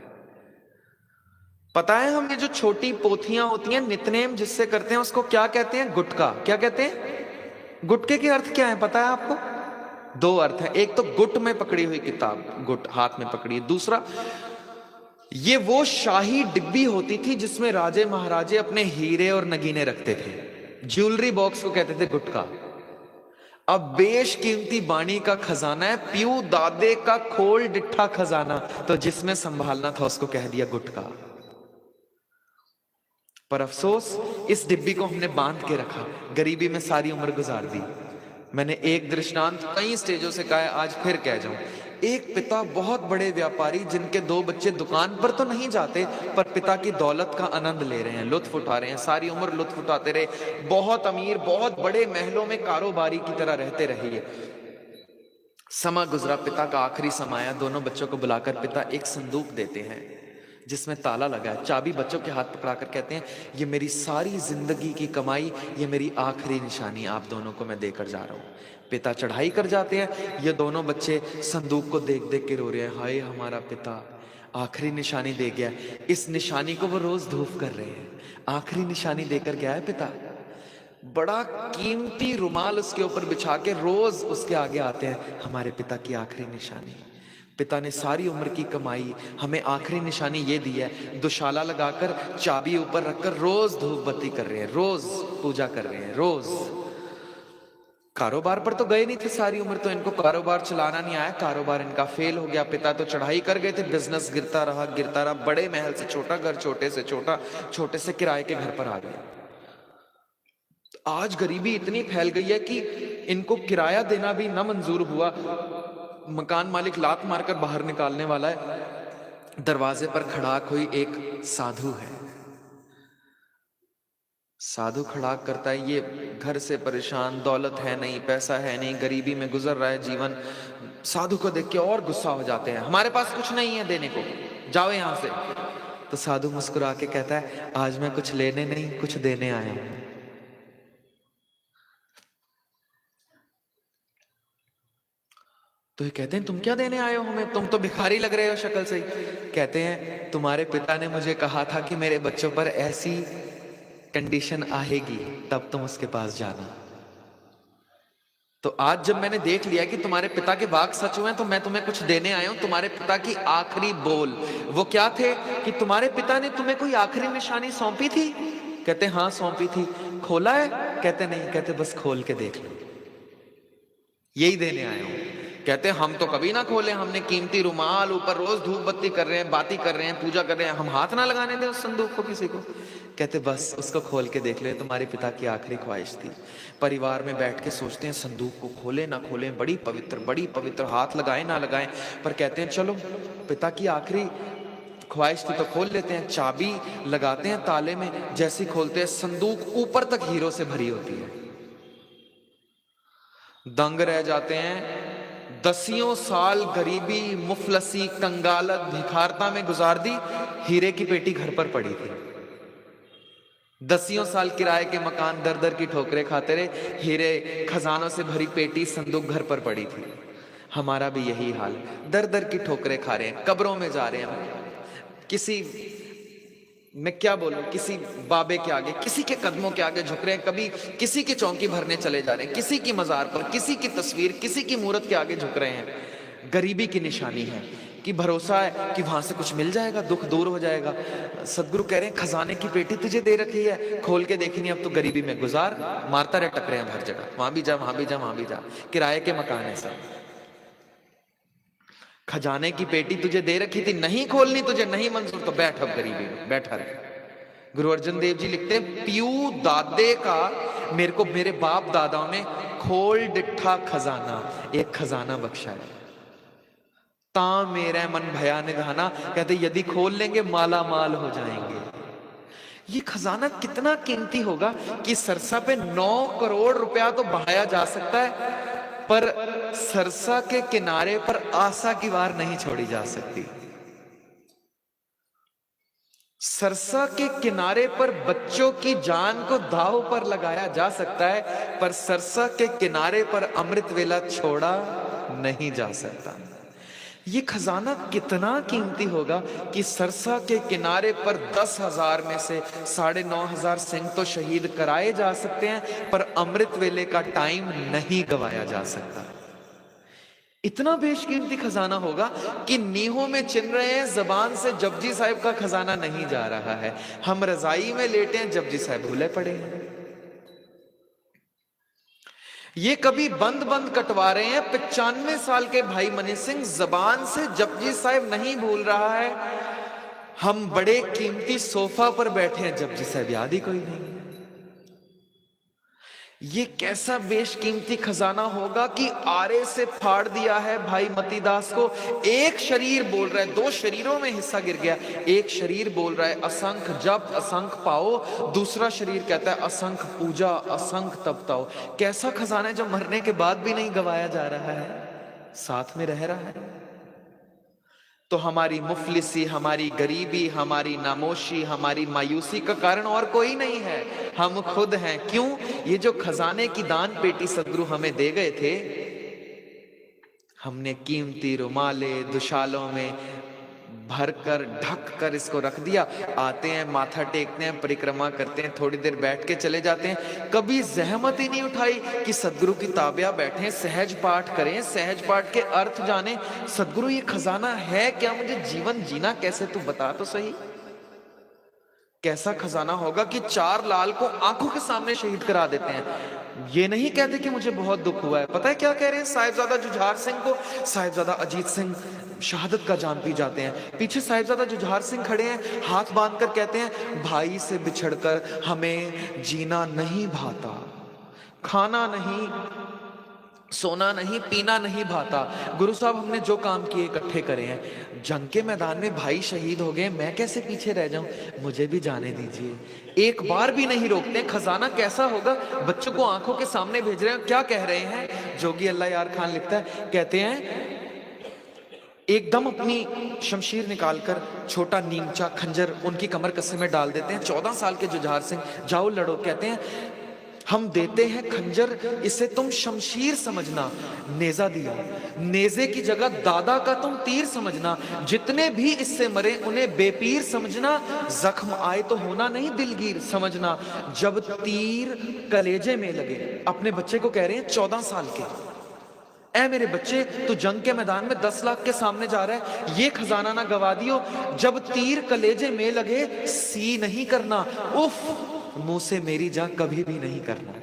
पता है हम ये जो छोटी पोथियां होती हैं नितनेम जिससे करते हैं उसको क्या कहते हैं? गुटका। क्या कहते हैं? गुटके के अर्थ क्या है पता है आपको? 2 अर्थ है। एक तो गुट में पकड़ी हुई किताब, गुट हाथ में पकड़ी, दूसरा ये वो शाही डिब्बी होती थी जिसमें राजे महाराजे अपने हीरे और नगीने रखते थे, ज्वेलरी बॉक्स को कहते थे गुटका। अब बेशकीमती बाणी का खजाना है, पीऊ दादे का खोल डिट्ठा खजाना, तो जिसमें संभालना था उसको कह दिया गुटका। पर अफसोस इस डिब्बी को हमने बांध के रखा, गरीबी में सारी उम्र गुजार दी। मैंने एक दृष्टांत कई स्टेजों से कहा है, आज फिर कह जाऊं। एक पिता बहुत बड़े व्यापारी जिनके 2 बच्चे दुकान पर तो नहीं जाते पर पिता की दौलत का आनंद ले रहे हैं, लुत्फ उठा रहे हैं, सारी उम्र लुत्फ उठाते रहे, बहुत अमीर, बहुत बड़े महलों में कारोबारी की तरह रहते रहे। समा गुजरा, पिता का आखिरी समाया, दोनों बच्चों को बुलाकर पिता एक संदूक देते हैं जिसमें ताला लगा है, चाबी बच्चों के हाथ पकड़ाकर कहते हैं ये मेरी सारी जिंदगी की कमाई, ये मेरी आखिरी निशानी आप दोनों को मैं देकर जा रहा हूं। पिता चढ़ाई कर जाते हैं, ये दोनों बच्चे संदूक को देख देख के रो रहे हैं, हाय हमारा पिता आखिरी निशानी दे गया। इस निशानी को वो रोज धूप कर रहे हैं, आखिरी निशानी देकर गया है पिता। बड़ा कीमती रुमाल उसके ऊपर बिछा के रोज उसके आगे आते हैं, हमारे पिता की आखिरी निशानी। पिता ने सारी उम्र की कमाई हमें आखिरी निशानी ये दी है, दुशाला लगाकर चाबी ऊपर रखकर रोज धूप बत्ती कर रहे हैं, रोज पूजा कर रहे हैं, रोज। कारोबार पर तो गए नहीं थे सारी उम्र, तो इनको कारोबार चलाना नहीं आया, कारोबार इनका फेल हो गया। पिता तो चढ़ाई कर गए थे, बिजनेस गिरता रहा गिरता रहा, बड़े महल से छोटा घर, छोटे से छोटा, छोटे से किराए के घर पर आ गए। आज गरीबी इतनी फैल गई है कि इनको किराया देना भी ना मंजूर हुआ, मकान मालिक लात मारकर बाहर निकालने वाला है। दरवाजे पर खड़ाक हुई, एक साधु है। साधु खड़ाक करता है, ये घर से परेशान, दौलत है नहीं, पैसा है नहीं, गरीबी में गुजर रहा है जीवन। साधु को देख के और गुस्सा हो जाते हैं, हमारे पास कुछ नहीं है देने को, जाओ यहां से। तो साधु मुस्कुरा के कहता है आज मैं कुछ लेने नहीं कुछ देने आया हूं। तो ये कहते हैं तुम क्या देने आए हो हमें, तुम तो भिखारी लग रहे हो शक्ल से। कहते हैं तुम्हारे पिता ने मुझे कहा था कि मेरे बच्चों पर ऐसी कंडीशन आएगी तब तुम उसके पास जाना। तो आज जब मैंने देख लिया कि तुम्हारे पिता के वाक सच हुए हैं तो मैं तुम्हें कुछ देने आया हूं। तुम्हारे पिता की आखिरी बोल वो क्या थे कि तुम्हारे पिता ने तुम्हें कोई आखिरी निशानी सौंपी थी? कहते हाँ सौंपी थी। खोला है? कहते नहीं। कहते बस खोल के देख लो, यही देने आया हूं। कहते हम तो कभी ना खोले, हमने कीमती रुमाल ऊपर रोज धूप बत्ती कर रहे हैं, बाती कर रहे हैं, पूजा कर रहे हैं, हम हाथ ना लगाने दें उस संदूक को किसी को। कहते बस उसको खोल के देख ले, तुम्हारे पिता की आखिरी ख्वाहिश थी। परिवार में बैठ के सोचते हैं संदूक को खोले ना खोले, बड़ी पवित्र हाथ लगाएं ना लगाएं, पर कहते हैं चलो पिता की आखिरी ख्वाहिश थी तो खोल लेते हैं, चाबी लगाते हैं ताले में, जैसे खोलते हैं संदूक ऊपर तक हीरो से भरी होती है। दंग रह जाते हैं। दसियों साल गरीबी, मुफलसी, कंगालत, भिखारता में गुजार दी, हीरे की पेटी घर पर पड़ी थी। दसियों साल किराए के मकान दर दर की ठोकरें खाते रहे, हीरे खजानों से भरी पेटी संदूक घर पर पड़ी थी। हमारा भी यही हाल, दर दर की ठोकरें खा रहे हैं, कब्रों में जा रहे हैं, किसी, मैं क्या बोलूं, किसी बाबे के आगे, किसी के कदमों के आगे झुक रहे हैं, कभी किसी की चौकी भरने चले जा रहे हैं, किसी की मजार पर, किसी की तस्वीर, किसी की मूर्त के आगे झुक रहे हैं। गरीबी की निशानी है कि भरोसा है कि वहां से कुछ मिल जाएगा, दुख दूर हो जाएगा। सदगुरु कह रहे हैं खजाने की पेटी तुझे दे रखी है, खोल के देखी नहीं, अब तो गरीबी में गुजार, मारता रहे टकरे हर जगह, वहां भी जा, वहां भी जा, वहां भी जा, किराए के मकान है सब। खजाने की पेटी तुझे दे रखी थी, नहीं खोलनी तुझे, नहीं मंजूर, तो बैठ अब गरीबी में, बैठा रहे। गुरु अर्जन देव जी लिखते हैं, प्यू दादे का मेरे को मेरे बाप दादाओं ने खोल डिठा खजाना, एक खजाना बख्शा है, ता मेरा मन भया निधाना, कहते यदि खोल लेंगे माला माल हो जाएंगे। ये खजाना कितना कीमती होगा कि सरसा पे 9 करोड़ रुपया तो बहाया जा सकता है, पर सरसा के किनारे पर आशा की वार नहीं छोड़ी जा सकती। सरसा के किनारे पर बच्चों की जान को दांव पर लगाया जा सकता है, पर सरसा के किनारे पर अमृत वेला छोड़ा नहीं जा सकता। ये खजाना कितना कीमती होगा कि सरसा के किनारे पर 10,000 में से 9,500 सिंह तो शहीद कराए जा सकते हैं, पर अमृत वेले का टाइम नहीं गवाया जा सकता। इतना बेशकीमती खजाना होगा कि नीहों में चिन रहे हैं, जबान से जपजी साहिब का खजाना नहीं जा रहा है, हम रजाई में लेटे हैं, जपजी साहिब भूले पड़े हैं। ये कभी बंद बंद कटवा रहे हैं, 95 साल के भाई मनी सिंह, जबान से जपजी साहिब नहीं भूल रहा है, हम बड़े कीमती सोफा पर बैठे हैं, जपजी साहिब याद ही कोई नहीं। ये कैसा बेशकीमती खजाना होगा कि आरे से फाड़ दिया है भाई मतीदास को। एक शरीर बोल रहा है, 2 शरीरों में हिस्सा गिर गया, एक शरीर बोल रहा है असंख जप असंख पाओ, दूसरा शरीर कहता है असंख पूजा असंख तप ताओ। कैसा खजाना है जो मरने के बाद भी नहीं गवाया जा रहा है, साथ में रह रहा है। तो हमारी मुफलिसी, हमारी गरीबी, हमारी नामोशी, हमारी मायूसी का कारण और कोई नहीं है, हम खुद हैं। क्यों? ये जो खजाने की दान पेटी सदगुरु हमें दे गए थे, हमने कीमती रुमाले दुशालों में भरकर ढक कर इसको रख दिया। आते हैं, माथा टेकते हैं, परिक्रमा करते हैं, थोड़ी देर बैठ के चले जाते हैं। कभी जहमत ही नहीं उठाई कि सदगुरु की ताबिया बैठे, सहज पाठ करें, सहज पाठ के अर्थ जाने। सदगुरु ये खजाना है क्या, मुझे जीवन जीना कैसे, तू बता तो सही। कैसा खजाना होगा कि 4 लाल को आंखों के सामने शहीद करा देते हैं। ये नहीं कहते कि मुझे बहुत दुख हुआ है, पता है क्या कह रहे हैं? साहिबजादा जुझार सिंह को साहिबजादा अजीत सिंह शहादत का जाम पी जाते हैं। पीछे साहिबजादा जुझार सिंह खड़े हैं, हाथ बांधकर कहते हैं, भाई से बिछड़कर हमें जीना नहीं भाता, खाना नहीं, सोना नहीं, पीना नहीं भाता। गुरु साहब हमने जो काम किए इकट्ठे करे हैं, जंग के मैदान में भाई शहीद हो गए, मैं कैसे पीछे रह जाऊं, मुझे भी जाने दीजिए। एक बार भी नहीं रोकते। खजाना कैसा होगा, बच्चों को आंखों के सामने भेज रहे हैं। क्या कह रहे हैं? जोगी अल्लाह यार खान लिखता है, कहते हैं एकदम अपनी शमशीर निकालकर छोटा नीमचा खंजर उनकी कमर कस्से में डाल देते हैं। 14 साल के जुझार सिंह, जाओ लड़ो। कहते हैं हम देते हैं खंजर, इसे तुम शमशीर समझना। नेजा दिया, नेजे की जगह दादा का तुम तीर समझना। जितने भी इससे मरे उन्हें बेपीर समझना। जख्म आए तो होना नहीं दिलगीर समझना। जब तीर कलेजे में लगे, अपने बच्चे को कह रहे हैं 14 साल के, ऐ मेरे बच्चे तू जंग के मैदान में 10 लाख के सामने जा रहा है, ये खजाना ना गवा दियो। जब तीर कलेजे में लगे, सी नहीं करना, उफ मुंह से मेरी जान कभी भी नहीं करना।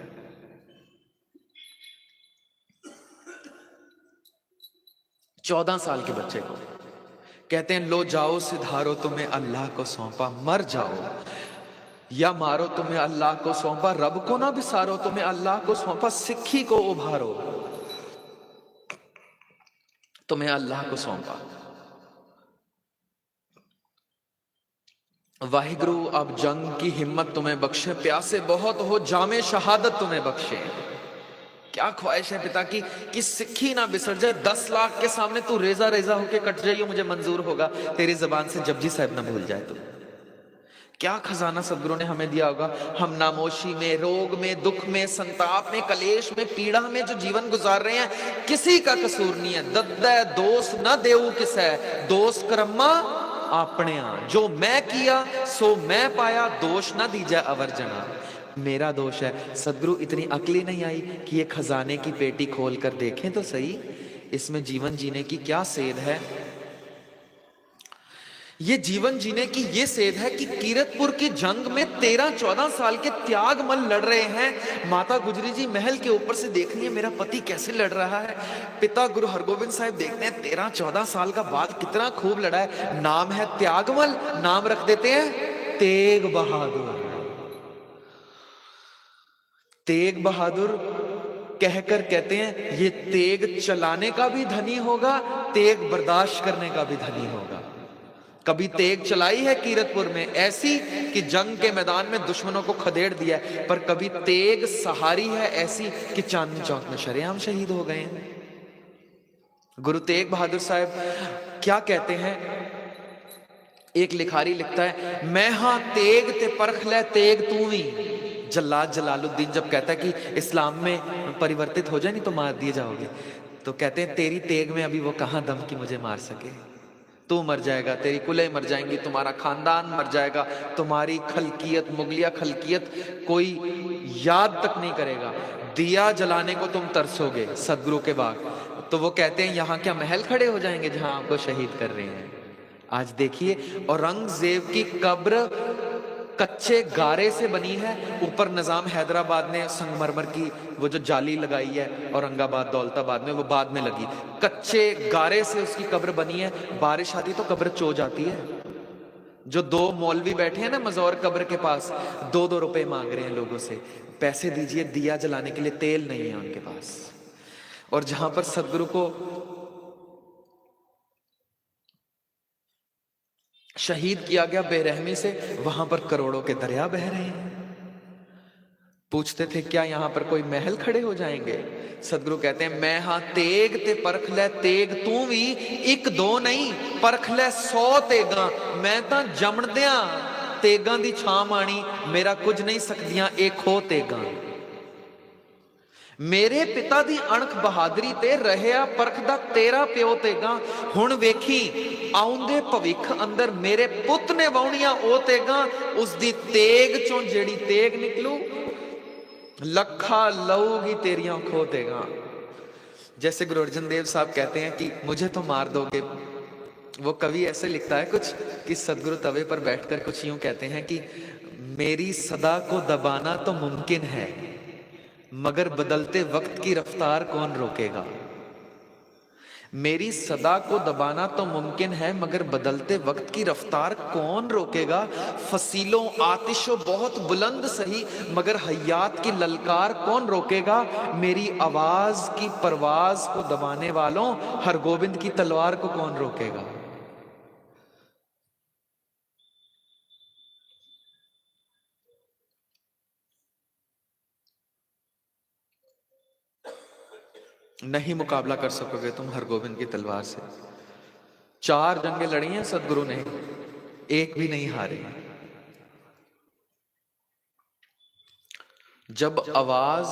14 साल के बच्चे को कहते हैं, लो जाओ सिधारो तुम्हें अल्लाह को सौंपा। मर जाओ या मारो तुम्हें अल्लाह को सौंपा। रब को ना बिसारो तुम्हें अल्लाह को सौंपा। सिक्खी को उभारो तुम्हें अल्लाह को सौंपा। वाहिगुरु अब जंग की हिम्मत तुम्हें बख्शे, प्यासे बहुत हो जामे शहादत तुम्हें बख्शे। क्या ख्वाहिश है पिता की कि सिक्खी ना बिसर जाए, 10 लाख के सामने तू रेजा रेजा होके कट जाइए, मुझे मंजूर होगा, तेरी जबान से जपजी साहब ना भूल जाए तू। क्या खजाना सदगुरु ने हमें दिया होगा। हम नामोशी में, रोग में, दुख में, संताप में, कलेश में, पीड़ा में जो जीवन गुजार रहे हैं, किसी का कसूर नहीं है। दद्दै दोष न देऊ किसै, दोष कर्मा आपने आ। जो मैं किया सो मैं पाया, दोष ना दीजा अवर जना। मेरा दोष है। सदगुरु इतनी अकली नहीं आई कि ये खजाने की पेटी खोल कर देखें तो सही, इसमें जीवन जीने की क्या सेध है। ये जीवन जीने की ये सेध है कि कीरतपुर की जंग में 13-14 साल के त्यागमल लड़ रहे हैं। माता गुजरी जी महल के ऊपर से देख रही है मेरा पति कैसे लड़ रहा है। पिता गुरु हरगोबिंद साहब देखते हैं 13-14 साल का बाद कितना खूब लड़ा है। नाम है त्यागमल, नाम रख देते हैं तेग बहादुर। तेग बहादुर कहकर कहते हैं ये तेग चलाने का भी धनी होगा, तेग बर्दाश्त करने का भी धनी होगा। कभी तेग चलाई है कीरतपुर में ऐसी कि जंग के मैदान में दुश्मनों को खदेड़ दिया, पर कभी तेग सहारी है ऐसी कि चांदनी चौक में शरेआम शहीद हो गए हैं। गुरु तेग बहादुर साहब क्या कहते हैं, एक लिखारी लिखता है, मैं हां तेग ते परख ले तेग तू भी। जल्लाद जलालुद्दीन जब कहता है कि इस्लाम में परिवर्तित हो जाए नहीं तो मार दिए जाओगे, तो कहते हैं तेरी तेग में अभी वो कहां दम की मुझे मार सके। तू मर जाएगा, तेरी कुलें मर जाएंगी, तुम्हारा खानदान मर जाएगा, तुम्हारी खलकियत, मुगलिया खलकियत कोई याद तक नहीं करेगा। दिया जलाने को तुम तरसोगे सदगुरु के बाग। तो वो कहते हैं यहां क्या महल खड़े हो जाएंगे जहां आपको शहीद कर रहे हैं। आज देखिए औरंगजेब की कब्र कच्चे गारे से बनी है, ऊपर निजाम हैदराबाद ने संगमरमर की वो जो जाली लगाई है, औरंगाबाद दौलताबाद में, वो बाद में लगी। कच्चे गारे से उसकी कब्र बनी है, बारिश आती तो कब्र चो जाती है। जो 2 मौलवी बैठे हैं ना मजौर कब्र के पास, 2-2 रुपए मांग रहे हैं लोगों से, पैसे दीजिए दिया जलाने के लिए, तेल नहीं है उनके पास। और जहां पर सदगुरु को शहीद किया गया बेरहमी से, वहां पर करोड़ों के दरिया बह रहे हैं। पूछते थे क्या यहां पर कोई महल खड़े हो जाएंगे। सदगुरु कहते हैं मैं हां तेग ते परख ले तेग तू भी, 1-2 नहीं परख ले 100 तेगा। मैं तां जमणदियां तेगां दी छां माणी, मेरा कुछ नहीं सकदियां एक खो तेगां। मेरे पिता दी अणख बहादरी ते रहया परखदा तेरा प्यो तेगा। हुण वेखी आउंदे भविख अंदर मेरे पुत ने वाउणियां ओ तेगा, उस दी तेग चों जेड़ी तेग निकलू लखा लऊगी तेरियां खो तेगा। जैसे गुरु अर्जन देव साहब कहते हैं कि मुझे तो मार दोगे, वो कवि ऐसे लिखता है कुछ कि सदगुरु तवे पर बैठकर कुछ यूं कहते हैं कि मेरी सदा को दबाना तो मुमकिन है, मगर बदलते वक्त की रफ्तार कौन रोकेगा। मेरी सदा को दबाना तो मुमकिन है, मगर बदलते वक्त की रफ्तार कौन रोकेगा। फसीलों आतिशों बहुत बुलंद सही, मगर हयात की ललकार कौन रोकेगा। मेरी आवाज की परवाज को दबाने वालों, हरगोबिंद की तलवार को कौन रोकेगा। नहीं मुकाबला कर सकोगे तुम हरगोबिंद की तलवार से। 4 जंगें लड़ी हैं सदगुरु ने, एक भी नहीं हारे। जब आवाज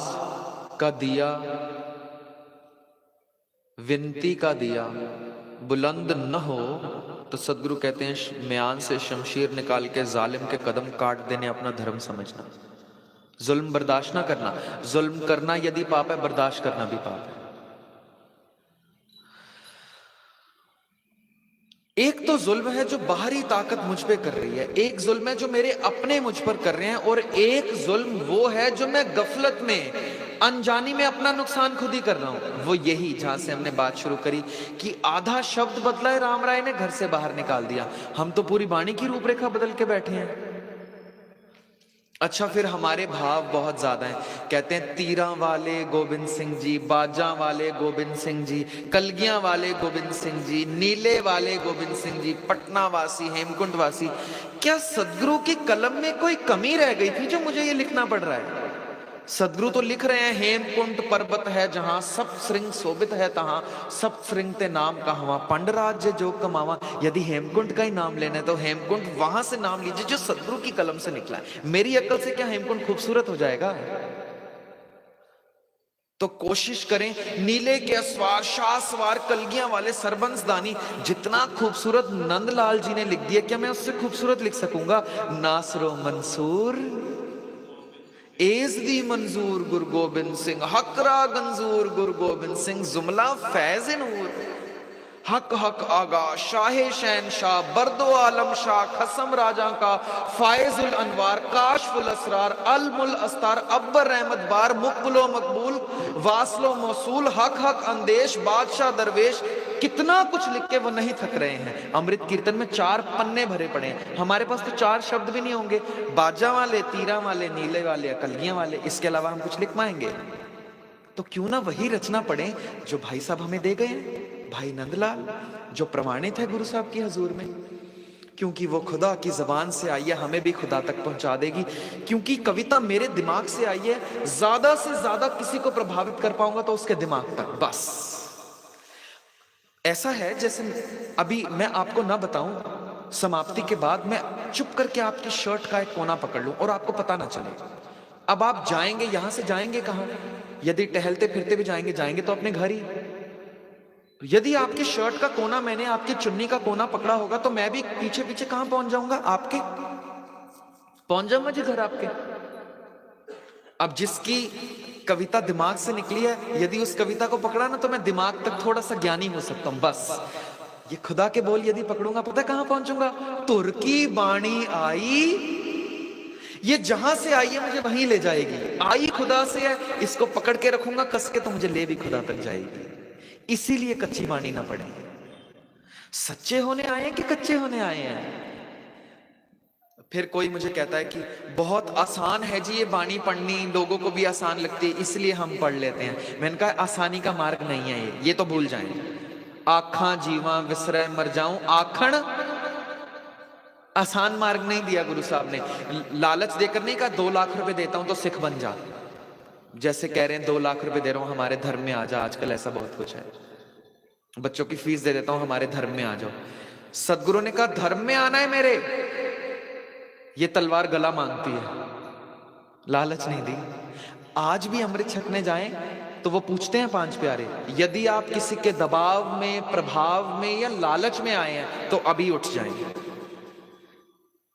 का दिया, विनती का दिया बुलंद न हो, तो सदगुरु कहते हैं म्यान से शमशीर निकाल के जालिम के कदम काट देने अपना धर्म समझना। जुल्म बर्दाश्त ना करना। जुल्म करना यदि पाप है, बर्दाश्त करना भी पाप है। एक तो जुल्म है जो बाहरी ताकत मुझ पे कर रही है, एक जुल्म है जो मेरे अपने मुझ पर कर रहे हैं, और एक जुल्म वो है जो मैं गफलत में अनजानी में अपना नुकसान खुद ही कर रहा हूं। वो यही जहां से हमने बात शुरू करी कि आधा शब्द बदला है राम राय ने, घर से बाहर निकाल दिया। हम तो पूरी वाणी की रूपरेखा बदल के बैठे हैं। अच्छा, फिर हमारे भाव बहुत ज्यादा हैं। कहते हैं तीरा वाले गोविंद सिंह जी, बाजा वाले गोविंद सिंह जी, कलगियां वाले गोविंद सिंह जी, नीले वाले गोविंद सिंह जी, पटना वासी, हेमकुंड वासी। क्या सदगुरु की कलम में कोई कमी रह गई थी जो मुझे ये लिखना पड़ रहा है? सदगुरु तो लिख रहे हैं हेमकुंट पर्वत है जहां सब श्रृंग शोभित है तहां सब श्रृंग ते नाम कहवा पंड राज्य जो कमावा। यदि हेमकुंट का ही नाम लेना है तो हेमकुंट वहां से नाम लीजिए जो सदगुरु की कलम से निकला है। मेरी अक्ल से क्या हेमकुंट खूबसूरत हो जाएगा? तो कोशिश करें नीले के अस्वार शाहसवार कलगियां वाले सरबंस दानी, जितना खूबसूरत नंदलाल जी ने लिख दिया क्या मैं उससे खूबसूरत लिख सकूंगा? नासरो मंसूर एज दी मंजूर गुरु गोबिंद सिंह, हकरा गंजूर गुरु गोबिंद सिंह, जुमला फैज नूर, हक हक आगा शाहे शहन शाह, बर्दो आलम शाह, खसम राजा का, फायजुल अनवार, काशफुल असरार, अल मुल अस्तार, अब्बर रहमत बार, मुकबुलो मकबूल, वासलो मौसूल, हक हक अंदेश, बादशाह दरवेश। कितना कुछ लिख के वो नहीं थक रहे हैं। अमृत कीर्तन में 4 पन्ने भरे पड़े हैं, हमारे पास तो 4 शब्द भी नहीं होंगे। बाजा वाले, तीरा वाले, नीले वाले, कलगियां वाले, इसके अलावा हम कुछ लिख पाएंगे? तो क्यों ना वही रचना पढ़े जो भाई साहब हमें दे गए, भाई नंदलाल, जो प्रमाणित है गुरु साहब की हजूर में। क्योंकि वो खुदा की जबान से आई है, हमें भी खुदा तक पहुंचा देगी। क्योंकि कविता मेरे दिमाग से आई है, ज्यादा से ज्यादा किसी को प्रभावित कर पाऊंगा तो उसके दिमाग तक, बस। ऐसा है जैसे अभी मैं आपको ना बताऊं, समाप्ति के बाद मैं चुप करके आपकी शर्ट का एक कोना पकड़ लूं और आपको पता ना चले। अब आप जाएंगे, यहां से जाएंगे कहां? यदि टहलते फिरते भी जाएंगे तो अपने घर ही। यदि आपकी शर्ट का कोना, मैंने आपकी चुन्नी का कोना पकड़ा होगा तो मैं भी पीछे पीछे कहां पहुंच जाऊंगा? आपके पहुंच जाऊंगा जी, घर आपके। अब जिसकी कविता दिमाग से निकली है, यदि उस कविता को पकड़ा ना तो मैं दिमाग तक थोड़ा सा ज्ञानी हो सकता हूं, बस। ये खुदा के बोल यदि पकड़ूंगा, पता कहां पहुंचूंगा? तुर्की बाणी आई, ये जहां से आई है मुझे वहीं ले जाएगी। आई खुदा से है, इसको पकड़ के रखूंगा कस के तो मुझे ले भी खुदा तक जाएगी। इसीलिए कच्ची बाणी ना पड़े। सच्चे होने आए हैं कि कच्चे होने आए हैं? फिर कोई मुझे कहता है कि बहुत आसान है जी ये बाणी पढ़नी, लोगों को भी आसान लगती है इसलिए हम पढ़ लेते हैं। मैंने कहा आसानी का मार्ग नहीं है ये तो भूल जाएं। आखा जीवा विसरे मर जाऊं, आखण आसान मार्ग नहीं दिया गुरु साहब ने। लालच देकर नहीं कहा 2 लाख रुपए देता हूं तो सिख बन जा, जैसे कह रहे हैं 2 लाख रुपए दे रहा हूं हमारे धर्म में आ जा। आजकल ऐसा बहुत कुछ है। बच्चों की फीस दे देता हूं हमारे धर्म में आ जाओ। सदगुरु ने कहा धर्म में आना है मेरे, ये तलवार गला मांगती है, लालच नहीं दी। आज भी अमृत छकने जाएं तो वो पूछते हैं 5 प्यारे, यदि आप किसी के दबाव में, प्रभाव में या लालच में आए हैं तो अभी उठ जाएंगे।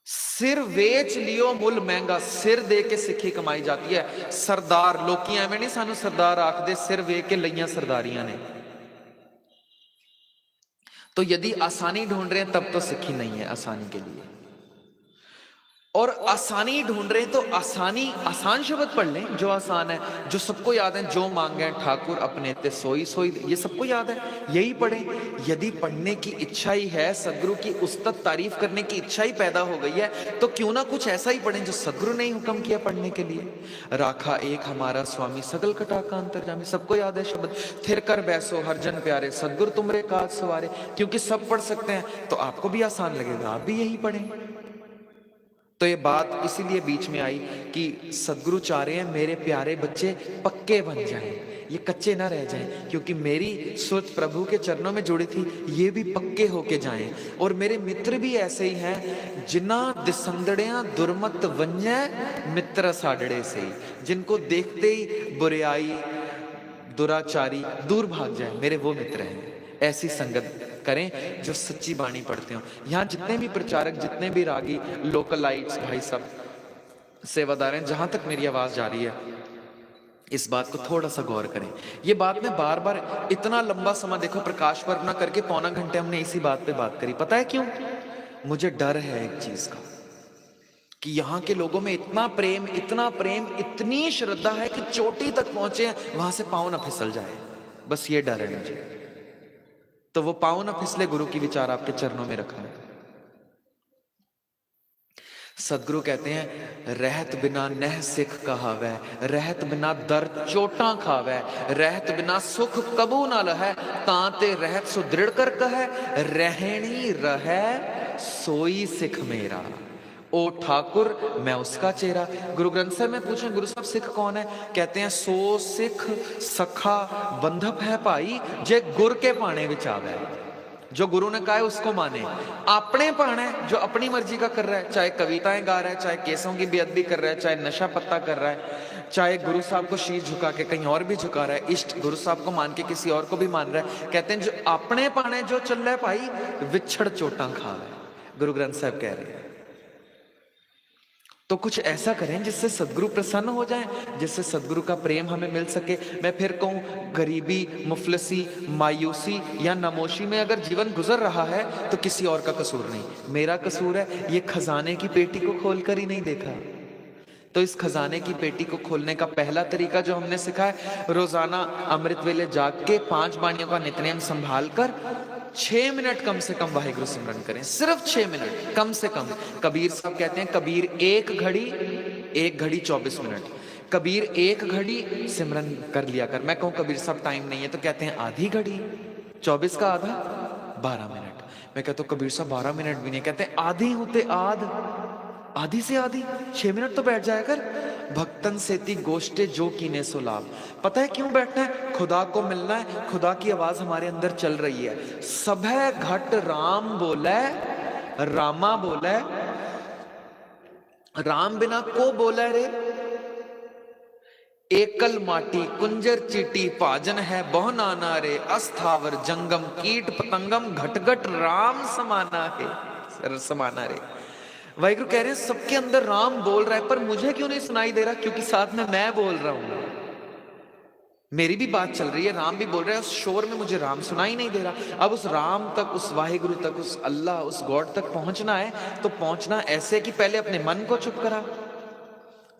सिर वेच लियो मुल महंगा, सिर दे के सिक्खी कमाई जाती है। सरदार लोकी एवें नहीं सानू सरदार आखदे, सिर वे के लईयां सरदारियां ने। तो यदि आसानी ढूंढ रहे हैं तब तो सिक्खी नहीं है आसानी के लिए। और आसानी ढूंढ रहे हैं तो आसान शब्द पढ़ लें जो आसान है, जो सबको याद है। जो मांगे ठाकुर अपने ते सोई सोई, ये सबको याद है, यही पढ़ें। यदि पढ़ने की इच्छा ही है, सदगुरु की उस्तत तारीफ करने की इच्छा ही पैदा हो गई है, तो क्यों ना कुछ ऐसा ही पढ़ें जो सदगुरु ने हुक्म किया पढ़ने के लिए। राखा एक हमारा स्वामी सगल कटा का अंतर्जामी, सबको याद है शब्द। थिर कर बैसो हर जन प्यारे, सदगुरु तुमरे काज सवारे। क्योंकि सब पढ़ सकते हैं तो आपको भी आसान लगेगा, आप भी यही पढ़ें। तो ये बात इसीलिए बीच में आई कि सदगुरु चाह रहे हैं मेरे प्यारे बच्चे पक्के बन जाएं, ये कच्चे ना रह जाएं। क्योंकि मेरी सोच प्रभु के चरणों में जुड़ी थी, ये भी पक्के होके जाएं। और मेरे मित्र भी ऐसे ही हैं, जिन्ना दिसंदड़ियां दुर्मत वन्य मित्र साडड़े से, जिनको देखते ही बुराई दुराचारी दूर भाग जाए, मेरे वो मित्र हैं। ऐसी संगत करें जो सच्ची बाणी पढ़ते हो। यहां जितने भी प्रचारक, जितने भी रागी, लोकलाइट्स भाई सब सेवादार हैं, जहां तक मेरी आवाज जा रही है, इस बात को थोड़ा सा गौर करें। ये बात मैं बार बार, इतना लंबा समय देखो प्रकाश पर्व ना करके 1.25 घंटे हमने इसी बात पे बात करी। पता है क्यों? मुझे डर है एक चीज का, कि यहाँ के लोगों में इतना प्रेम, इतनी श्रद्धा है कि चोटी तक पहुंचे, वहां से पांव ना फिसल जाए, बस ये डर है मुझे। तो वो पांव ना फिसले, गुरु की विचार आपके चरणों में रखा है। सदगुरु कहते हैं रहत बिना नह सिख कहावै, रहत बिना दर चोटा खावै, रहत बिना सुख कबू ना लहै, तांते रहत सुदृढ़ कर कहै, रहनी रहै सोई सिख मेरा। ओ ठाकुर मैं उसका चेहरा। गुरु ग्रंथ साहब में पूछें गुरु साहब सिख कौन है? कहते हैं सो सिख सखा बंधप है भाई, जे गुर के पाने विच आवे। जो गुरु ने कहा है उसको माने। अपने पाना है जो अपनी मर्जी का कर रहा है, चाहे कविताएं गा रहा है, चाहे केसों की बेअदबी कर रहा है, चाहे नशा पत्ता कर रहा है, चाहे गुरु साहब को शीश झुका के कहीं और भी झुका रहा है, इष्ट गुरु साहब को मान के किसी और को भी मान रहा है। कहते हैं जो अपने पाने जो चल रहा है भाई, विछड़ चोटा खा रहा है, गुरु ग्रंथ साहब कह रहे हैं। तो कुछ ऐसा करें जिससे सदगुरु प्रसन्न हो जाएं, जिससे सदगुरु का प्रेम हमें मिल सके। मैं फिर कहूं, गरीबी, मुफलसी, मायूसी या नमोशी में अगर जीवन गुजर रहा है तो किसी और का कसूर नहीं, मेरा कसूर है। ये खजाने की पेटी को खोलकर ही नहीं देखा। तो इस खजाने की पेटी को खोलने का पहला तरीका जो हमने सीखा है, रोजाना अमृत वेले जाग के 5 बाणियों का नित्यनेम संभाल कर 6 मिनट कम से कम वाहिगुरु सिमरन करें। सिर्फ 6 मिनट कम से कम। कबीर साहब कहते हैं कबीर एक घड़ी 24 मिनट, कबीर एक घड़ी सिमरन कर लिया कर। मैं कहूं कबीर साहब टाइम नहीं है तो कहते हैं आधी घड़ी, 24 का आधा 12 मिनट। मैं कहता हूं कबीर साहब 12 मिनट भी नहीं, कहते आधी होते आधी से आधी 6 मिनट तो बैठ जाया कर। भक्तन सेती गोष्ठे जो कीने सो लाभ। पता है क्यों बैठना है? खुदा को मिलना है। खुदा की आवाज हमारे अंदर चल रही है। सभै घट राम बोले, रामा बोले, राम बिना को बोले रे। एकल माटी कुंजर चीटी पाजन है बहु नाना रे, अस्थावर जंगम कीट पतंगम घट घट राम समाना है, समाना रे। वाहिगुरु कह रहे हैं सबके अंदर राम बोल रहा है, पर मुझे क्यों नहीं सुनाई दे रहा? क्योंकि साथ में मैं बोल रहा हूं, मेरी भी बात चल रही है, राम भी बोल रहा है। उस शोर में मुझे राम सुनाई नहीं दे रहा। अब उस राम तक, उस वाहिगुरु तक, उस अल्लाह, उस गॉड तक पहुंचना है तो पहुंचना ऐसे कि पहले अपने मन को चुप करा।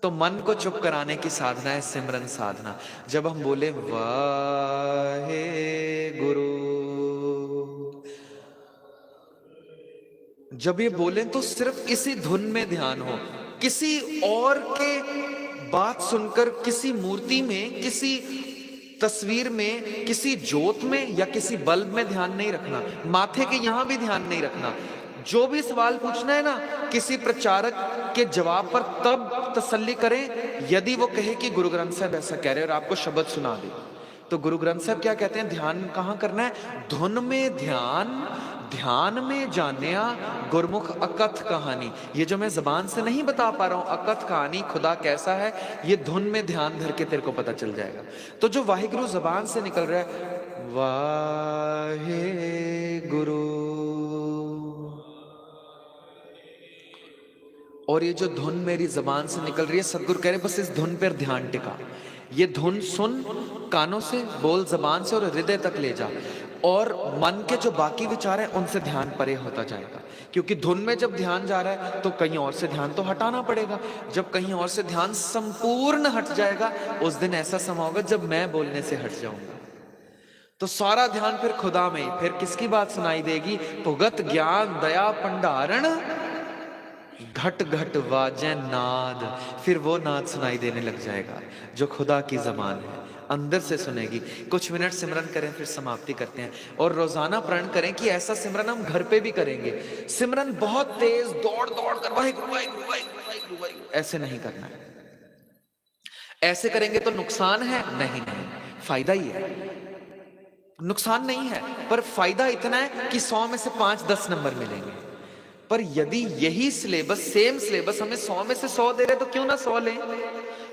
तो मन को चुप कराने की साधना है सिमरन साधना। जब हम बोले वाहे गुरु, जब ये बोले तो सिर्फ इसी धुन में ध्यान हो। किसी और के बात सुनकर, किसी मूर्ति में, किसी तस्वीर में, किसी ज्योत में या किसी बल्ब में ध्यान नहीं रखना। माथे के यहां भी ध्यान नहीं रखना। जो भी सवाल पूछना है ना, किसी प्रचारक के जवाब पर तब तसल्ली करें यदि वो कहे कि गुरु ग्रंथ साहब ऐसा कह रहे और आपको शब्द सुना दे। तो गुरु ग्रंथ साहब क्या कहते हैं? ध्यान कहां करना है? धुन में ध्यान, ध्यान में जानिया गुरमुख अकथ कहानी। ये जो मैं जबान से नहीं बता पा रहा हूं अकथ कहानी, खुदा कैसा है, ये धुन में ध्यान धर के तेरे को पता चल जाएगा। तो जो वाहिगुरु जबान से निकल रहा है, वाहे गुरु, और ये जो धुन मेरी जबान से निकल रही है, सदगुरु कह रहे बस इस धुन पर ध्यान टिका। ये धुन सुन कानों से, बोल जबान से और हृदय तक ले जा, और मन के जो बाकी विचार हैं उनसे ध्यान परे होता जाएगा। क्योंकि धुन में जब ध्यान जा रहा है तो कहीं और से ध्यान तो हटाना पड़ेगा। जब कहीं और से ध्यान संपूर्ण हट जाएगा, उस दिन ऐसा समय होगा जब मैं बोलने से हट जाऊंगा। तो सारा ध्यान फिर खुदा में ही। फिर किसकी बात सुनाई देगी? भुगत ज्ञान दया भंडारण घट घट वाजे नाद। फिर वो नाद सुनाई देने लग जाएगा जो खुदा की जबान है, अंदर से सुनेगी। कुछ मिनट सिमरन करें, फिर समाप्ति करते हैं। और रोजाना प्रण करें कि ऐसा सिमरन हम घर पे भी करेंगे। सिमरन बहुत तेज दौड़ दौड़ कर वाहिगुरु वाहिगुरु वाहिगुरु वाहिगुरु वाहिगुरु ऐसे नहीं करना है। ऐसे करेंगे तो नुकसान है? नहीं नहीं, फायदा ही है। नुकसान नहीं है, पर फायदा इतना है कि 100 में से 5-10 नंबर मिलेंगे। पर यदि यही सिलेबस, सेम सिलेबस हमें 100 में से 100 दे रहे तो क्यों ना 100 लें।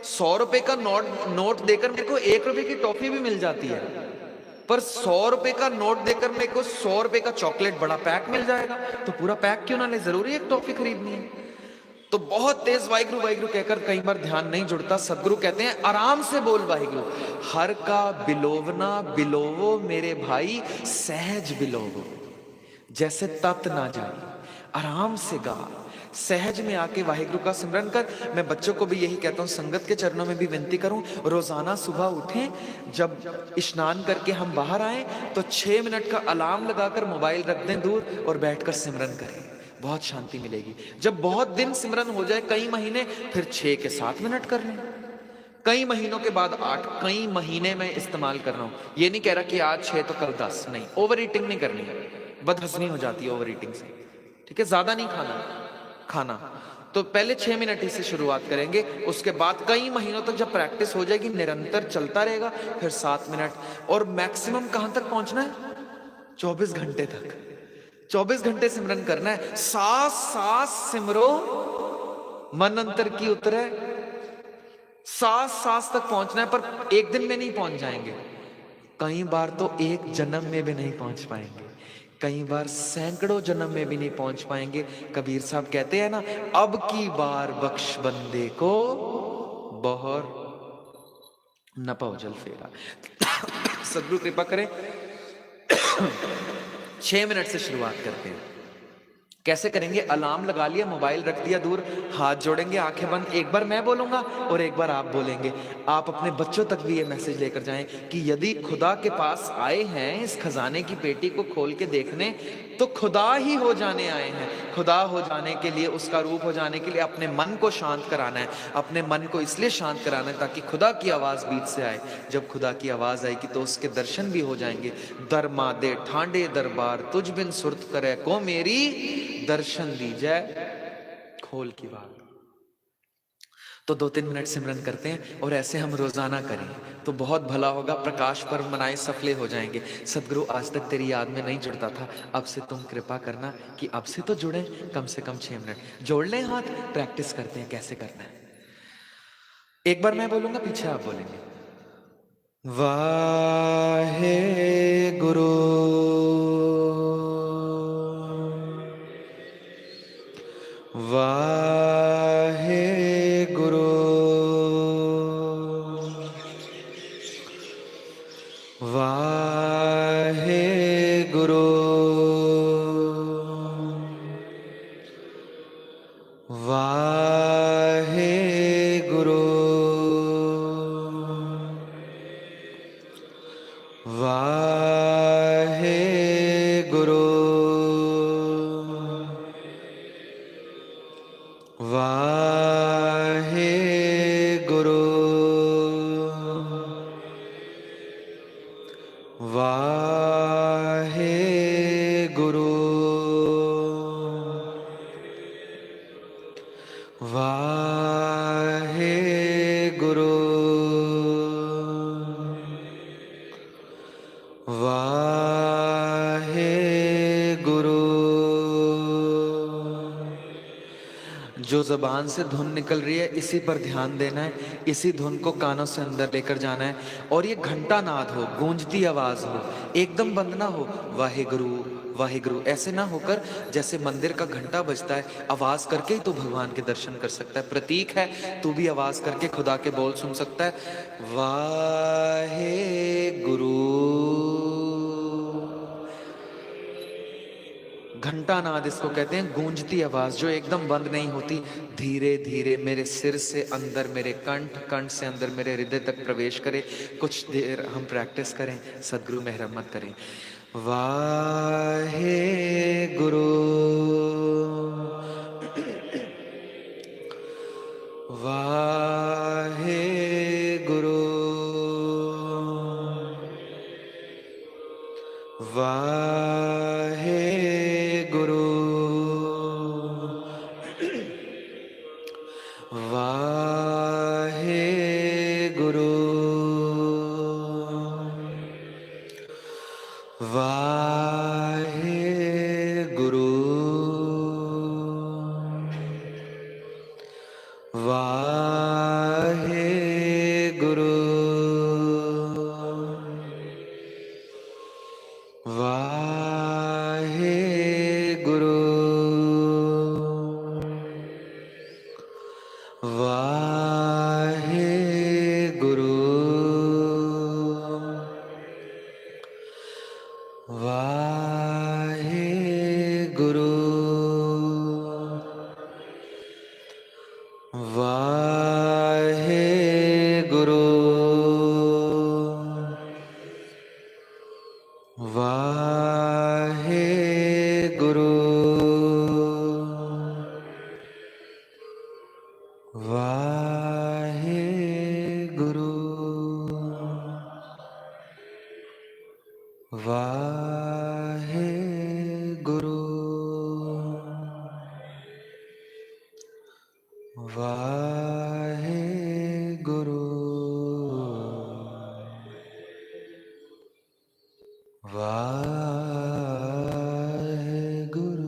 100 रुपए का नोट देकर मेरे को 1 रुपए की टॉफी भी मिल जाती है, पर 100 रुपए का नोट देकर मेरे को 100 रुपए का चॉकलेट बड़ा पैक मिल जाएगा। तो पूरा पैक क्यों ना ले, जरूरी एक टॉफी खरीदनी है। तो बहुत तेज वाहिगुरु वाहिगुरु कहकर कई बार ध्यान नहीं जुड़ता। सदगुरु कहते हैं आराम से बोल वाहिगुरु। हर का बिलोवना बिलोवो मेरे भाई, सहज बिलोवो, जैसे तत ना जाए। आराम से गा, सहज में आके वाहिगुरु का सिमरन कर। मैं बच्चों को भी यही कहता हूँ, संगत के चरणों में भी विनती करूं, रोजाना सुबह उठें, जब स्नान करके हम बाहर आए तो 6 मिनट का अलार्म लगाकर मोबाइल रख दें दूर और बैठकर सिमरन करें। बहुत शांति मिलेगी। जब बहुत दिन सिमरन हो जाए, कई महीने, फिर 6 के 7 मिनट कर लें, कई महीनों के बाद 8, कई महीने में इस्तेमाल कर रहा हूं। ये नहीं कह रहा कि आज 6 तो कल 10, नहीं, ओवर ईटिंग नहीं करनी, बदहजमी हो जाती है ओवर ईटिंग से। ठीक है, ज्यादा नहीं खाना खाना। तो पहले 6 मिनट ही से शुरुआत करेंगे, उसके बाद कई महीनों तक जब प्रैक्टिस हो जाएगी, निरंतर चलता रहेगा, फिर 7 मिनट। और मैक्सिमम कहां तक पहुंचना है? 24 घंटे तक। 24 घंटे सिमरन करना है। सांस सांस सिमरो, मन अंतर की उतरे। सांस सांस तक पहुंचना है, पर एक दिन में नहीं पहुंच जाएंगे। कई बार तो एक जन्म में भी नहीं पहुंच पाएंगे, कई बार सैकड़ों जन्म में भी नहीं पहुंच पाएंगे। कबीर साहब कहते हैं ना, अब की बार बख्श बंदे को बहर न पाओ जल फेरा। सदगुरु कृपा करें। 6 मिनट से शुरुआत करते हैं। कैसे करेंगे? अलार्म लगा लिया, मोबाइल रख दिया दूर, हाथ जोड़ेंगे, आंखें बंद। एक बार मैं बोलूंगा और एक बार आप बोलेंगे। आप अपने बच्चों तक भी ये मैसेज लेकर जाएं कि यदि खुदा के पास आए हैं इस खजाने की पेटी को खोल के देखने, तो खुदा ही हो जाने आए हैं। खुदा हो जाने के लिए, उसका रूप हो जाने के लिए अपने मन को शांत कराना है। अपने मन को इसलिए शांत कराना है ताकि खुदा की आवाज बीच से आए। जब खुदा की आवाज आएगी तो उसके दर्शन भी हो जाएंगे। दरमा दे ठांडे दरबार, तुझ बिन सुरत करे को मेरी, दर्शन दीजै खोल की बात। तो 2-3 मिनट सिमरन करते हैं और ऐसे हम रोजाना करें तो बहुत भला होगा। प्रकाश पर्व मनाए सफले हो जाएंगे। सदगुरु आज तक तेरी याद में नहीं जुड़ता था, अब से तुम कृपा करना कि अब से तो जुड़े, कम से कम 6 मिनट जोड़ लें हाथ। प्रैक्टिस करते हैं कैसे करना है। एक बार मैं बोलूंगा, पीछे आप बोलेंगे। वाहे गुरु वाहे गुरु वाहे गुरु वाहे गुरु वाहे गुरु वाहे गुरु वाहे गुरु वाहे गुरु वाहे गुरु। जो जबान से धुन निकल रही है इसी पर ध्यान देना है, इसी धुन को कानों से अंदर लेकर जाना है। और ये घंटा नाद हो, गूंजती आवाज हो, एकदम बंद ना हो। वाहेगुरु वाहेगुरु ऐसे ना होकर जैसे मंदिर का घंटा बजता है, आवाज करके ही तो भगवान के दर्शन कर सकता है। प्रतीक है, तू भी आवाज करके खुदा के बोल सुन सकता है। वाहेगुरु। घंटा नाद इसको कहते हैं, गूंजती आवाज जो एकदम बंद नहीं होती। धीरे धीरे मेरे सिर से अंदर, मेरे कंठ, कंठ से अंदर मेरे हृदय तक प्रवेश करे। कुछ देर हम प्रैक्टिस करें, सदगुरु मेहरमत करें। वाहे गुरु वाहे गुरु वाहे गुरु वाहे गुरु वाहे गुरु वाहे गुरु वाहे गुरु वाहे गुरु वाहे वाहे गुरु वाहे गुरु वाहे गुरु।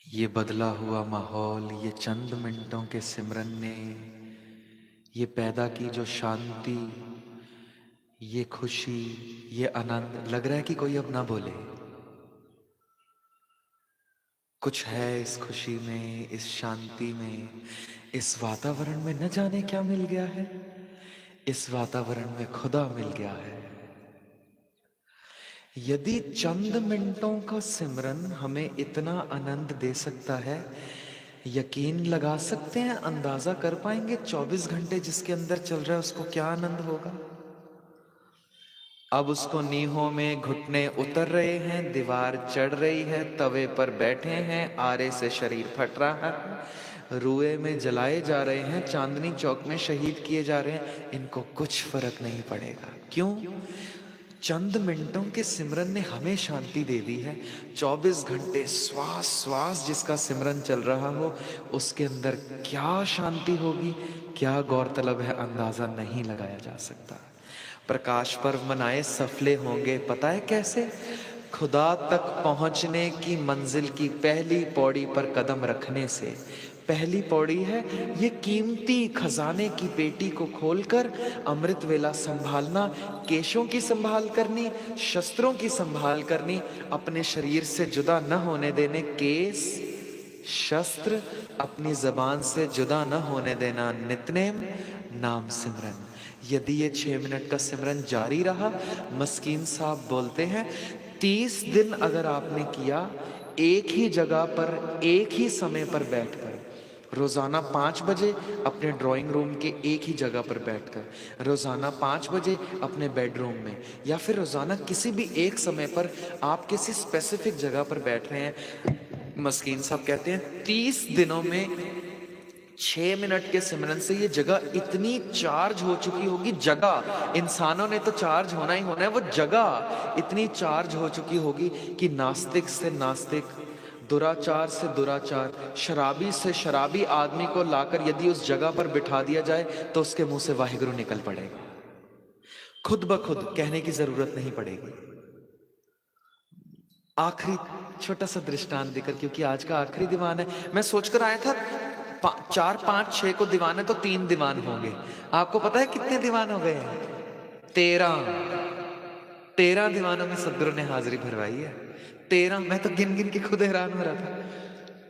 ये बदला हुआ माहौल, ये चंद मिनटों के सिमरन ने ये पैदा की जो शांति, ये खुशी, ये आनंद, लग रहा है कि कोई अब ना बोले। कुछ है इस खुशी में, इस शांति में, इस वातावरण में, न जाने क्या मिल गया है। इस वातावरण में खुदा मिल गया है। यदि चंद मिनटों का सिमरन हमें इतना आनंद दे सकता है, यकीन लगा सकते हैं, अंदाजा कर पाएंगे 24 घंटे जिसके अंदर चल रहा है उसको क्या आनंद होगा। अब उसको नीहों में घुटने उतर रहे हैं, दीवार चढ़ रही है, तवे पर बैठे हैं, आरे से शरीर फट रहा है, रुए में जलाए जा रहे हैं, चांदनी चौक में शहीद किए जा रहे हैं, इनको कुछ फर्क नहीं पड़ेगा। क्यों? चंद मिनटों के सिमरन ने हमें शांति दे दी है। 24 घंटे श्वास श्वास जिसका सिमरन चल रहा हो उसके अंदर क्या शांति होगी, क्या गौरतलब है, अंदाजा नहीं लगाया जा सकता। प्रकाश पर्व मनाए सफले होंगे, पता है कैसे? खुदा तक पहुंचने की मंजिल की पहली पौड़ी पर कदम रखने से। पहली पौड़ी है ये कीमती खजाने की पेटी को खोलकर अमृत वेला संभालना, केशों की संभाल करनी, शस्त्रों की संभाल करनी, अपने शरीर से जुदा न होने देने, केस शस्त्र अपनी जबान से जुदा न होने देना, नितनेम नाम सिमरन। यदि ये 6 मिनट का सिमरन जारी रहा, मस्कीन साहब बोलते हैं 30 दिन अगर आपने किया, एक ही जगह पर एक ही समय पर बैठकर, रोजाना 5 बजे अपने ड्राइंग रूम के एक ही जगह पर बैठकर, रोजाना 5 बजे अपने बेडरूम में, या फिर रोजाना किसी भी एक समय पर आप किसी स्पेसिफिक जगह पर बैठ रहे हैं, मस्कीन साहब कहते हैं 30 दिनों में 6 मिनट के सिमरन से ये जगह इतनी चार्ज हो चुकी होगी। जगह, इंसानों ने तो चार्ज होना ही होना है, वो जगह इतनी चार्ज हो चुकी होगी कि नास्तिक से नास्तिक, दुराचार से दुराचार, शराबी से शराबी आदमी को लाकर यदि उस जगह पर बिठा दिया जाए तो उसके मुंह से वाहिगुरु निकल पड़ेगा, खुद ब खुद, कहने की जरूरत नहीं पड़ेगी। आखिरी छोटा सा दृष्टांत देकर, क्योंकि आज का आखिरी दीवान है, मैं सोचकर आया था 4 5 6 को दीवान है तो 3 दीवान होंगे। आपको पता है कितने दीवान हो गए हैं? 13 दीवानों में सदगुरु ने हाजिरी भरवाई है। 13, मैं तो गिन गिन के खुद हैरान हो रहा था।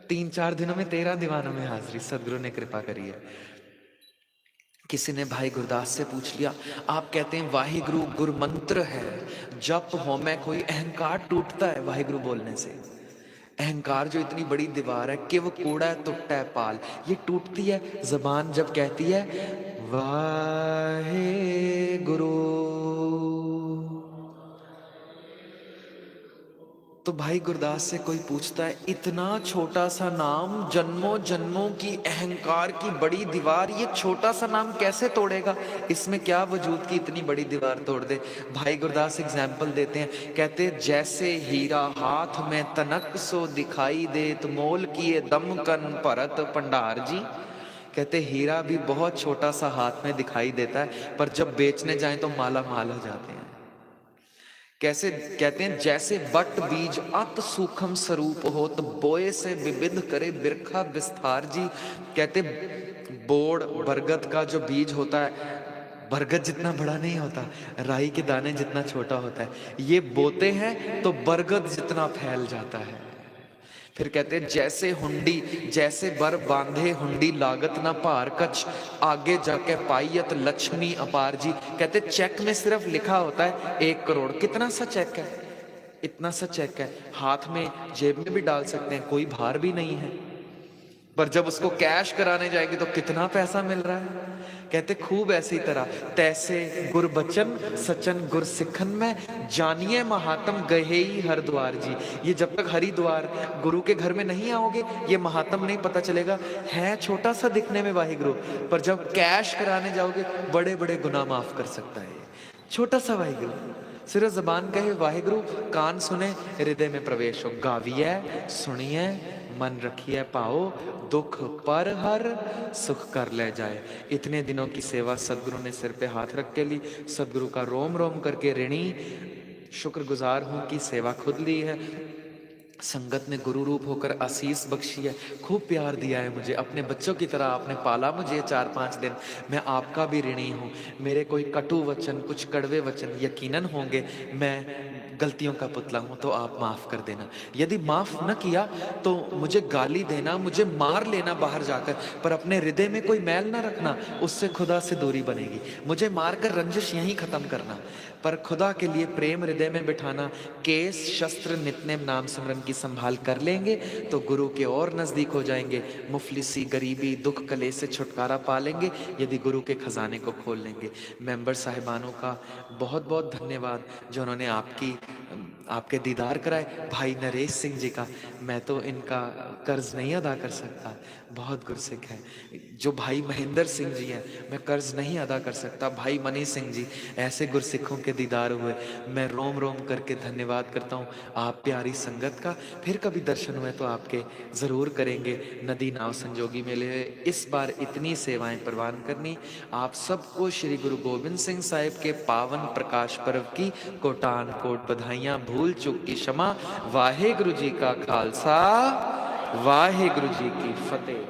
3-4 दिनों में 13 दीवानों में हाजिरी, सदगुरु ने कृपा करी है। किसी ने भाई गुरदास से पूछ लिया, आप कहते हैं वाहिगुरु गुरु मंत्र है, जप हो में कोई अहंकार टूटता है वाहिगुरु बोलने से? अहंकार जो इतनी बड़ी दीवार है कि वो कूड़ा है, टूटता है पाल, ये टूटती है जबान जब कहती है वाहे गुरु। तो भाई गुरदास से कोई पूछता है, इतना छोटा सा नाम, जन्मों जन्मों की अहंकार की बड़ी दीवार, ये छोटा सा नाम कैसे तोड़ेगा? इसमें क्या वजूद की इतनी बड़ी दीवार तोड़ दे? भाई गुरदास एग्जाम्पल देते हैं, कहते जैसे हीरा हाथ में तनक सो दिखाई दे, तो मोल किए दम कन परत पंडार जी। कहते हीरा भी बहुत छोटा सा हाथ में दिखाई देता है, पर जब बेचने जाए तो माला माल हो जाते हैं। कैसे? कहते हैं जैसे बट बीज अत सूक्ष्म स्वरूप हो, तो बोए से विविध करे बिरखा विस्तार जी। कहते बोड़ बरगद का जो बीज होता है, बरगद जितना बड़ा नहीं होता, राई के दाने जितना छोटा होता है, ये बोते हैं तो बरगद जितना फैल जाता है। फिर कहते हैं जैसे हुंडी, जैसे बर बांधे हुंडी लागत ना भार कछ, आगे जाके पाइयत लक्ष्मी अपार जी। कहते चेक में सिर्फ लिखा होता है 1 करोड़, कितना सा चेक है? इतना सा चेक है, हाथ में जेब में भी डाल सकते हैं, कोई भार भी नहीं है। पर जब उसको कैश कराने जाएगी तो कितना पैसा मिल रहा है। कहते खूब ऐसी तरह तैसे गुर बचन सचन गुर सिखन में जानिए महात्म गए ही हरिद्वार जी। ये जब तक हरिद्वार गुरु के घर में नहीं आओगे ये महात्म नहीं पता चलेगा। है छोटा सा दिखने में वाहिगुरु, पर जब कैश कराने जाओगे बड़े बड़े गुनाह माफ कर सकता है। छोटा सा वाहिगुरु, सिर्फ जबान कहे वाहिगुरु, कान सुने हृदय में प्रवेश हो। गाविए सुनिए मन रखिए पाओ, दुख पर हर सुख कर ले जाए। इतने दिनों की सेवा सदगुरु ने सिर पे हाथ रख के ली। सदगुरु का रोम रोम करके ऋणी शुक्रगुजार हूं कि सेवा खुद ली है। संगत ने गुरु रूप होकर आशीष बख्शी है, खूब प्यार दिया है मुझे, अपने बच्चों की तरह आपने पाला मुझे 4-5 दिन। मैं आपका भी ऋणी हूँ। मेरे कोई कटु वचन, कुछ कड़वे वचन यकीनन होंगे, मैं गलतियों का पुतला हूं, तो आप माफ कर देना। यदि माफ न किया तो मुझे गाली देना, मुझे मार लेना बाहर जाकर, पर अपने हृदय में कोई मैल ना रखना, उससे खुदा से दूरी बनेगी। मुझे मारकर रंजिश यहीं खत्म करना, पर खुदा के लिए प्रेम हृदय में बिठाना। केस शस्त्र नित्य नाम सिमरन की संभाल कर लेंगे तो गुरु के और नजदीक हो जाएंगे। मुफलिसी गरीबी दुख कलेश से छुटकारा पा लेंगे यदि गुरु के खजाने को खोल लेंगे। मेंबर साहिबानों का बहुत बहुत धन्यवाद जो उन्होंने आपके दीदार कराए। भाई नरेश सिंह जी का, मैं तो इनका कर्ज नहीं अदा कर सकता, बहुत गुरसिख है। जो भाई महेंद्र सिंह जी हैं, मैं कर्ज नहीं अदा कर सकता। भाई मनी सिंह जी, ऐसे गुरसिखों के दीदार हुए, मैं रोम रोम करके धन्यवाद करता हूँ आप प्यारी संगत का। फिर कभी दर्शन हुए तो आपके ज़रूर करेंगे। नदी नाव संजोगी मेले इस बार इतनी सेवाएं प्रवान करनी। आप सबको श्री गुरु गोबिंद सिंह साहिब के पावन प्रकाश पर्व की कोटान कोट बधाइयाँ, भूल चूक की क्षमा। वाहे गुरु जी का खालसा, वाहे गुरु जी की फतेह।